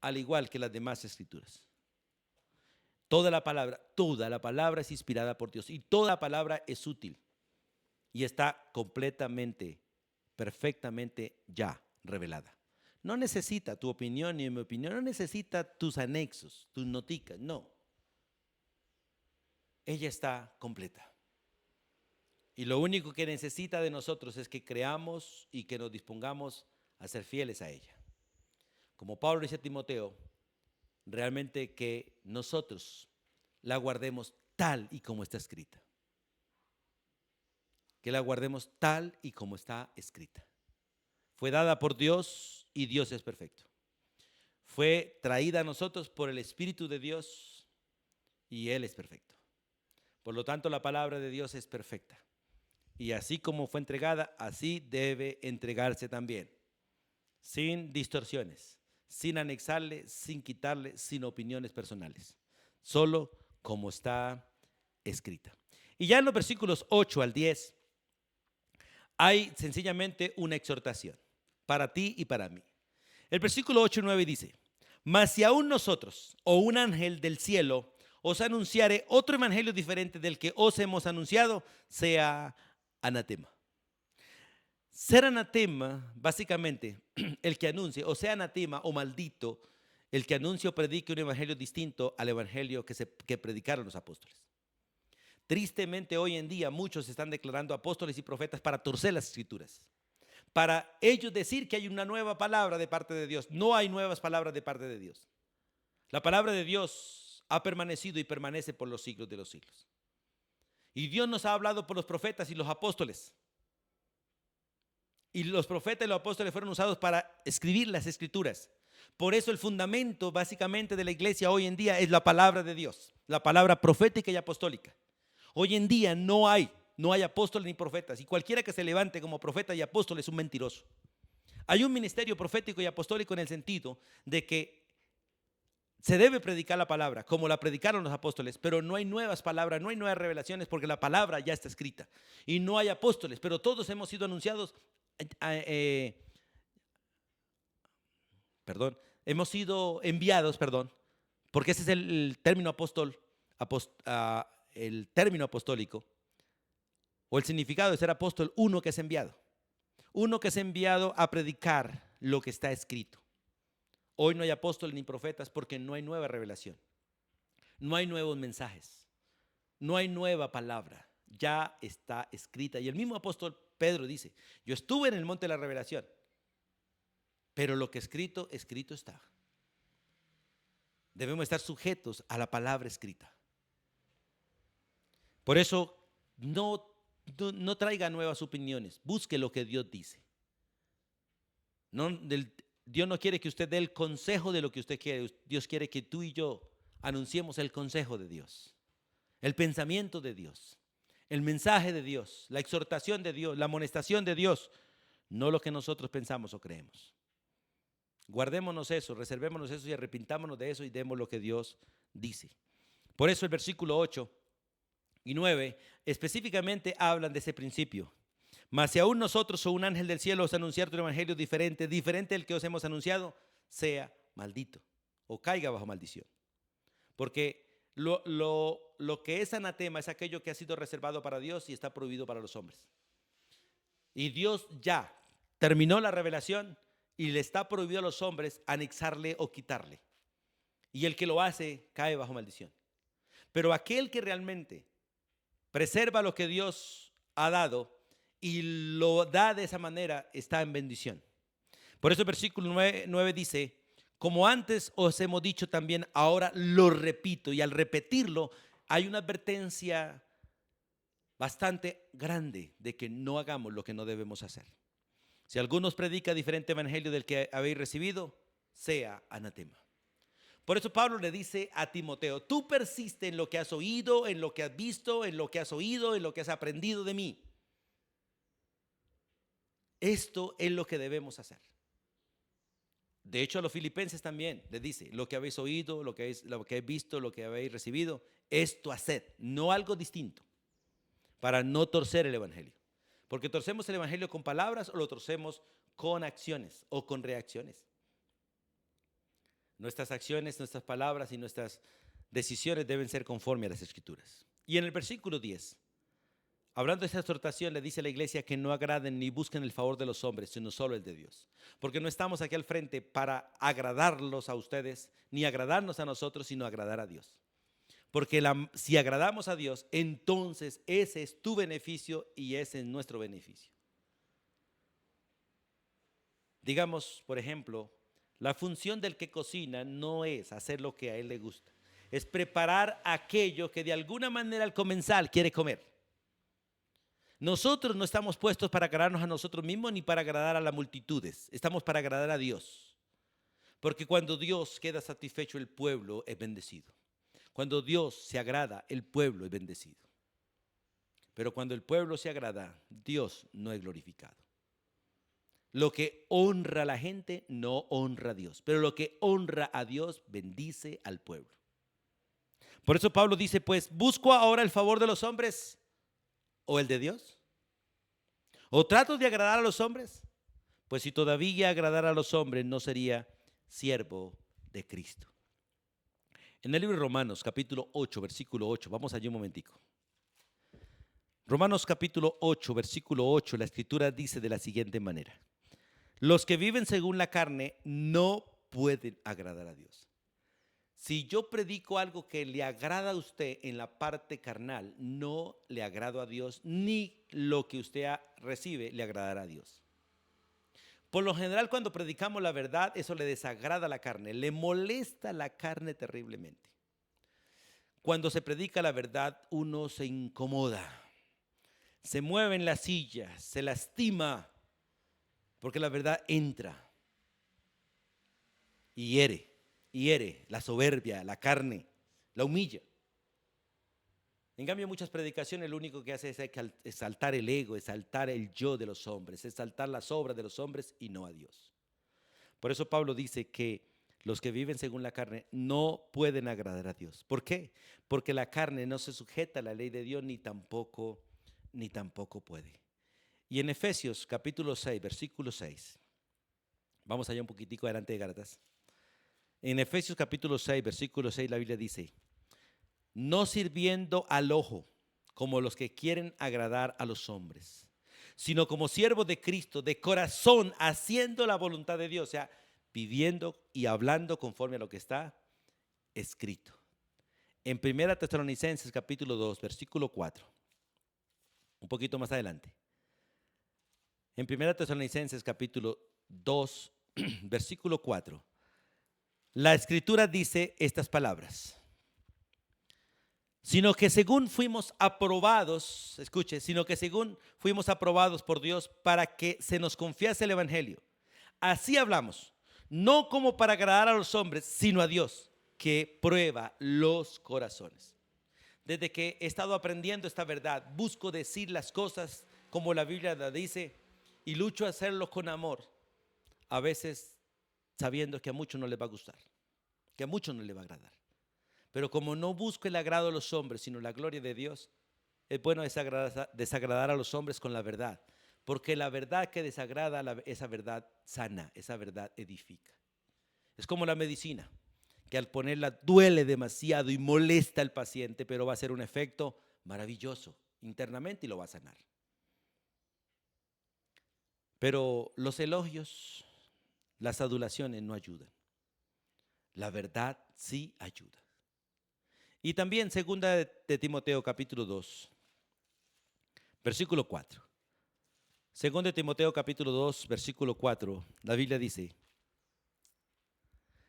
Speaker 2: al igual que las demás escrituras. Toda la palabra es inspirada por Dios y toda palabra es útil y está completamente, perfectamente ya revelada. No necesita tu opinión ni mi opinión, no necesita tus anexos, tus noticas, no. Ella está completa. Y lo único que necesita de nosotros es que creamos y que nos dispongamos a ser fieles a ella. Como Pablo dice a Timoteo, realmente que nosotros la guardemos tal y como está escrita. Que la guardemos tal y como está escrita. Fue dada por Dios y Dios es perfecto. Fue traída a nosotros por el Espíritu de Dios y Él es perfecto. Por lo tanto, la palabra de Dios es perfecta. Y así como fue entregada, así debe entregarse también. Sin distorsiones, sin anexarle, sin quitarle, sin opiniones personales. Solo como está escrita. Y ya en los versículos 8 al 10 hay sencillamente una exhortación para ti y para mí. El versículo 8 y 9 dice: mas si aún nosotros o un ángel del cielo os anunciare otro evangelio diferente del que os hemos anunciado, sea anatema. Ser anatema, básicamente, el que anuncie, o sea anatema o maldito, el que anuncie o predique un evangelio distinto al evangelio que predicaron los apóstoles. Tristemente hoy en día muchos se están declarando apóstoles y profetas para torcer las escrituras, para ellos decir que hay una nueva palabra de parte de Dios. No hay nuevas palabras de parte de Dios. La palabra de Dios ha permanecido y permanece por los siglos de los siglos. Y Dios nos ha hablado por los profetas y los apóstoles. Y los profetas y los apóstoles fueron usados para escribir las escrituras. Por eso el fundamento básicamente de la iglesia hoy en día es la palabra de Dios, la palabra profética y apostólica. Hoy en día no hay apóstoles ni profetas, y cualquiera que se levante como profeta y apóstol es un mentiroso. Hay un ministerio profético y apostólico en el sentido de que se debe predicar la palabra como la predicaron los apóstoles, pero no hay nuevas palabras, no hay nuevas revelaciones, porque la palabra ya está escrita. Y no hay apóstoles, pero todos hemos sido anunciados, hemos sido enviados, porque ese es el término el término apostólico, o el significado de ser apóstol, uno que es enviado a predicar lo que está escrito. Hoy no hay apóstoles ni profetas porque no hay nueva revelación, no hay nuevos mensajes, no hay nueva palabra, ya está escrita. Y el mismo apóstol Pedro dice: yo estuve en el monte de la revelación, pero lo que escrito está. Debemos estar sujetos a la palabra escrita. Por eso no traiga nuevas opiniones, busque lo que Dios dice. Dios no quiere que usted dé el consejo de lo que usted quiere. Dios quiere que tú y yo anunciemos el consejo de Dios, el pensamiento de Dios, el mensaje de Dios, la exhortación de Dios, la amonestación de Dios, no lo que nosotros pensamos o creemos. Guardémonos eso, reservémonos eso y arrepintámonos de eso y demos lo que Dios dice. Por eso el versículo 8 y 9 específicamente hablan de ese principio. Mas si aún nosotros o un ángel del cielo os anunciar un evangelio diferente del que os hemos anunciado, sea maldito o caiga bajo maldición. Porque lo que es anatema es aquello que ha sido reservado para Dios y está prohibido para los hombres. Y Dios ya terminó la revelación y le está prohibido a los hombres anexarle o quitarle. Y el que lo hace cae bajo maldición. Pero aquel que realmente preserva lo que Dios ha dado y lo da de esa manera, está en bendición. Por eso el versículo 9 dice: como antes os hemos dicho también, ahora lo repito. Y al repetirlo hay una advertencia bastante grande de que no hagamos lo que no debemos hacer. Si alguno os predica diferente evangelio del que habéis recibido, sea anatema. Por eso Pablo le dice a Timoteo, tú persiste en lo que has oído, en lo que has visto, en lo que has oído, en lo que has aprendido de mí. Esto es lo que debemos hacer. De hecho, a los filipenses también les dice, lo que habéis oído, lo que habéis visto, lo que habéis recibido, esto haced, no algo distinto, para no torcer el evangelio. Porque torcemos el evangelio con palabras o lo torcemos con acciones o con reacciones. Nuestras acciones, nuestras palabras y nuestras decisiones deben ser conforme a las Escrituras. Y en el versículo 10, hablando de esta exhortación, le dice a la iglesia que no agraden ni busquen el favor de los hombres, sino solo el de Dios. Porque no estamos aquí al frente para agradarlos a ustedes, ni agradarnos a nosotros, sino agradar a Dios. Porque si agradamos a Dios, entonces ese es tu beneficio y ese es nuestro beneficio. Digamos, por ejemplo, la función del que cocina no es hacer lo que a él le gusta, es preparar aquello que de alguna manera el comensal quiere comer. Nosotros no estamos puestos para agradarnos a nosotros mismos ni para agradar a las multitudes, estamos para agradar a Dios. Porque cuando Dios queda satisfecho, el pueblo es bendecido. Cuando Dios se agrada, el pueblo es bendecido. Pero cuando el pueblo se agrada, Dios no es glorificado. Lo que honra a la gente no honra a Dios, pero lo que honra a Dios bendice al pueblo. Por eso Pablo dice, pues, ¿busco ahora el favor de los hombres o el de Dios? ¿O trato de agradar a los hombres? Pues si todavía agradara a los hombres, no sería siervo de Cristo. En el libro de Romanos, capítulo 8, versículo 8, vamos allí un momentico. Romanos capítulo 8, versículo 8, la escritura dice de la siguiente manera: los que viven según la carne no pueden agradar a Dios. Si yo predico algo que le agrada a usted en la parte carnal, no le agrado a Dios, ni lo que usted recibe le agradará a Dios. Por lo general, cuando predicamos la verdad, eso le desagrada a la carne, le molesta la carne terriblemente. Cuando se predica la verdad, uno se incomoda, se mueve en la silla, se lastima, porque la verdad entra y hiere la soberbia, la carne, la humilla. En cambio, muchas predicaciones lo único que hace es exaltar el ego, exaltar el yo de los hombres, exaltar las obras de los hombres y no a Dios. Por eso Pablo dice que los que viven según la carne no pueden agradar a Dios. ¿Por qué? Porque la carne no se sujeta a la ley de Dios ni tampoco puede. Y en Efesios capítulo 6, versículo 6, vamos allá un poquitico adelante de Gálatas. En Efesios capítulo 6, versículo 6, la Biblia dice: no sirviendo al ojo como los que quieren agradar a los hombres, sino como siervos de Cristo, de corazón, haciendo la voluntad de Dios, o sea, viviendo y hablando conforme a lo que está escrito. En 1 Tesalonicenses capítulo 2, versículo 4, un poquito más adelante. En 1 Tesalonicenses capítulo 2, versículo 4, la escritura dice estas palabras: sino que según fuimos aprobados, escuche, sino que según fuimos aprobados por Dios para que se nos confiase el evangelio, así hablamos, no como para agradar a los hombres, sino a Dios, que prueba los corazones. Desde que he estado aprendiendo esta verdad, busco decir las cosas como la Biblia la dice y lucho a hacerlo con amor, a veces sabiendo que a muchos no les va a gustar, que a muchos no les va a agradar. Pero como no busco el agrado de los hombres, sino la gloria de Dios, es bueno desagradar a los hombres con la verdad. Porque la verdad que desagrada, esa verdad sana, esa verdad edifica. Es como la medicina, que al ponerla duele demasiado y molesta al paciente, pero va a hacer un efecto maravilloso internamente y lo va a sanar. Pero los elogios, las adulaciones no ayudan. La verdad sí ayuda. Y también segunda de Timoteo capítulo 2, versículo 4. Segunda de Timoteo capítulo 2, versículo 4, la Biblia dice: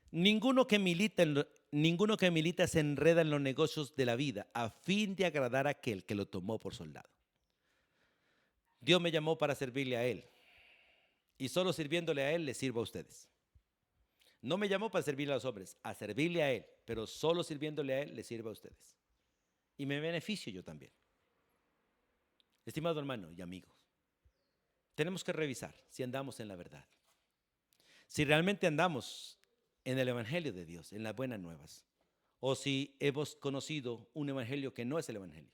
Speaker 2: ninguno que milita se enreda en los negocios de la vida a fin de agradar a aquel que lo tomó por soldado. Dios me llamó para servirle a Él. Y solo sirviéndole a Él les sirvo a ustedes. No me llamó para servirle a los hombres, a servirle a Él, pero solo sirviéndole a Él les sirvo a ustedes. Y me beneficio yo también. Estimado hermano y amigo, tenemos que revisar si andamos en la verdad. Si realmente andamos en el Evangelio de Dios, en las buenas nuevas, o si hemos conocido un evangelio que no es el evangelio.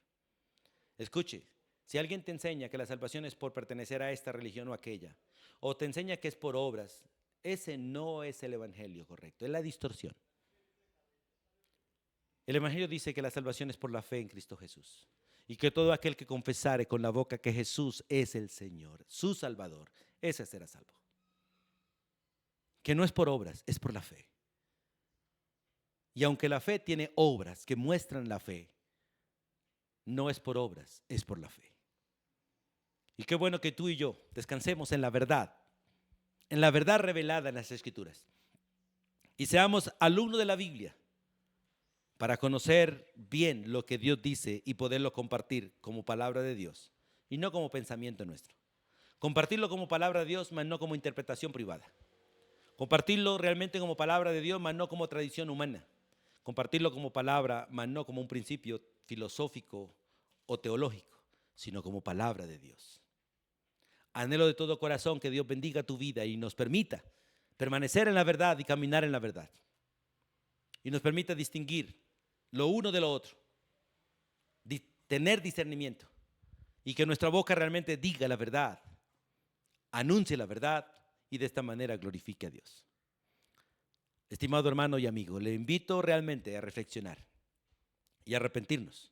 Speaker 2: Escuche, si alguien te enseña que la salvación es por pertenecer a esta religión o aquella, o te enseña que es por obras, ese no es el evangelio correcto, es la distorsión. El evangelio dice que la salvación es por la fe en Cristo Jesús, y que todo aquel que confesare con la boca que Jesús es el Señor, su Salvador, ese será salvo. Que no es por obras, es por la fe. Y aunque la fe tiene obras que muestran la fe, no es por obras, es por la fe. Y qué bueno que tú y yo descansemos en la verdad revelada en las Escrituras. Y seamos alumnos de la Biblia para conocer bien lo que Dios dice y poderlo compartir como palabra de Dios y no como pensamiento nuestro. Compartirlo como palabra de Dios, mas no como interpretación privada. Compartirlo realmente como palabra de Dios, mas no como tradición humana. Compartirlo como palabra, mas no como un principio filosófico o teológico, sino como palabra de Dios. Anhelo de todo corazón que Dios bendiga tu vida y nos permita permanecer en la verdad y caminar en la verdad. Y nos permita distinguir lo uno de lo otro, tener discernimiento y que nuestra boca realmente diga la verdad, anuncie la verdad y de esta manera glorifique a Dios. Estimado hermano y amigo, le invito realmente a reflexionar y a arrepentirnos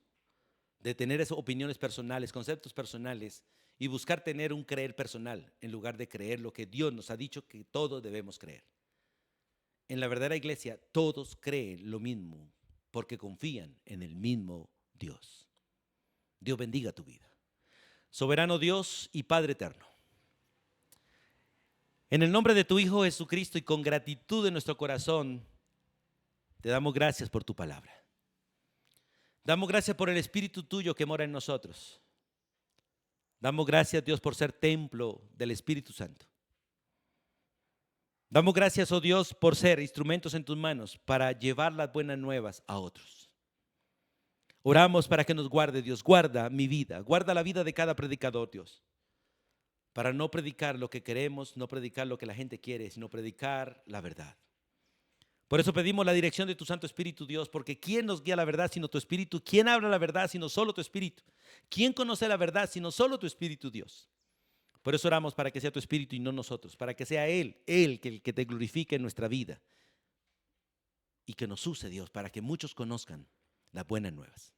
Speaker 2: de tener esas opiniones personales, conceptos personales y buscar tener un creer personal en lugar de creer lo que Dios nos ha dicho que todos debemos creer. En la verdadera iglesia todos creen lo mismo porque confían en el mismo Dios. Dios bendiga tu vida. Soberano Dios y Padre eterno, en el nombre de tu Hijo Jesucristo y con gratitud en nuestro corazón, te damos gracias por tu palabra. Damos gracias por el Espíritu tuyo que mora en nosotros. Damos gracias, Dios, por ser templo del Espíritu Santo. Damos gracias, oh Dios, por ser instrumentos en tus manos para llevar las buenas nuevas a otros. Oramos para que nos guarde, Dios. Guarda mi vida, guarda la vida de cada predicador, Dios. Para no predicar lo que queremos, no predicar lo que la gente quiere, sino predicar la verdad. Por eso pedimos la dirección de tu Santo Espíritu, Dios, porque ¿quién nos guía a la verdad sino tu Espíritu? ¿Quién habla la verdad sino solo tu Espíritu? ¿Quién conoce la verdad sino solo tu Espíritu, Dios? Por eso oramos para que sea tu Espíritu y no nosotros, para que sea Él que te glorifique en nuestra vida y que nos use, Dios, para que muchos conozcan las buenas nuevas.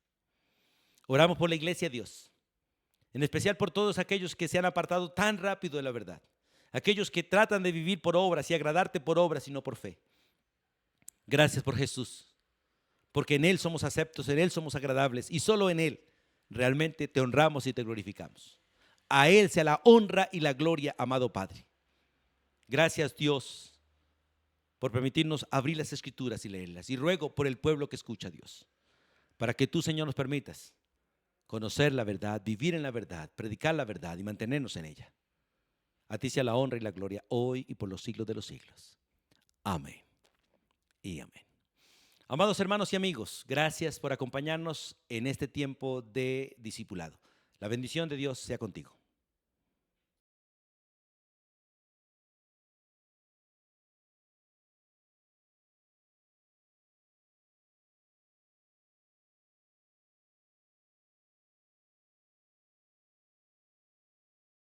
Speaker 2: Oramos por la iglesia, Dios, en especial por todos aquellos que se han apartado tan rápido de la verdad, aquellos que tratan de vivir por obras y agradarte por obras y no por fe. Gracias por Jesús, porque en Él somos aceptos, en Él somos agradables y solo en Él realmente te honramos y te glorificamos. A Él sea la honra y la gloria, amado Padre. Gracias, Dios, por permitirnos abrir las Escrituras y leerlas. Y ruego por el pueblo que escucha, Dios, para que tú, Señor, nos permitas conocer la verdad, vivir en la verdad, predicar la verdad y mantenernos en ella. A ti sea la honra y la gloria hoy y por los siglos de los siglos. Amén y amén. Amados hermanos y amigos, gracias por acompañarnos en este tiempo de discipulado. La bendición de Dios sea contigo.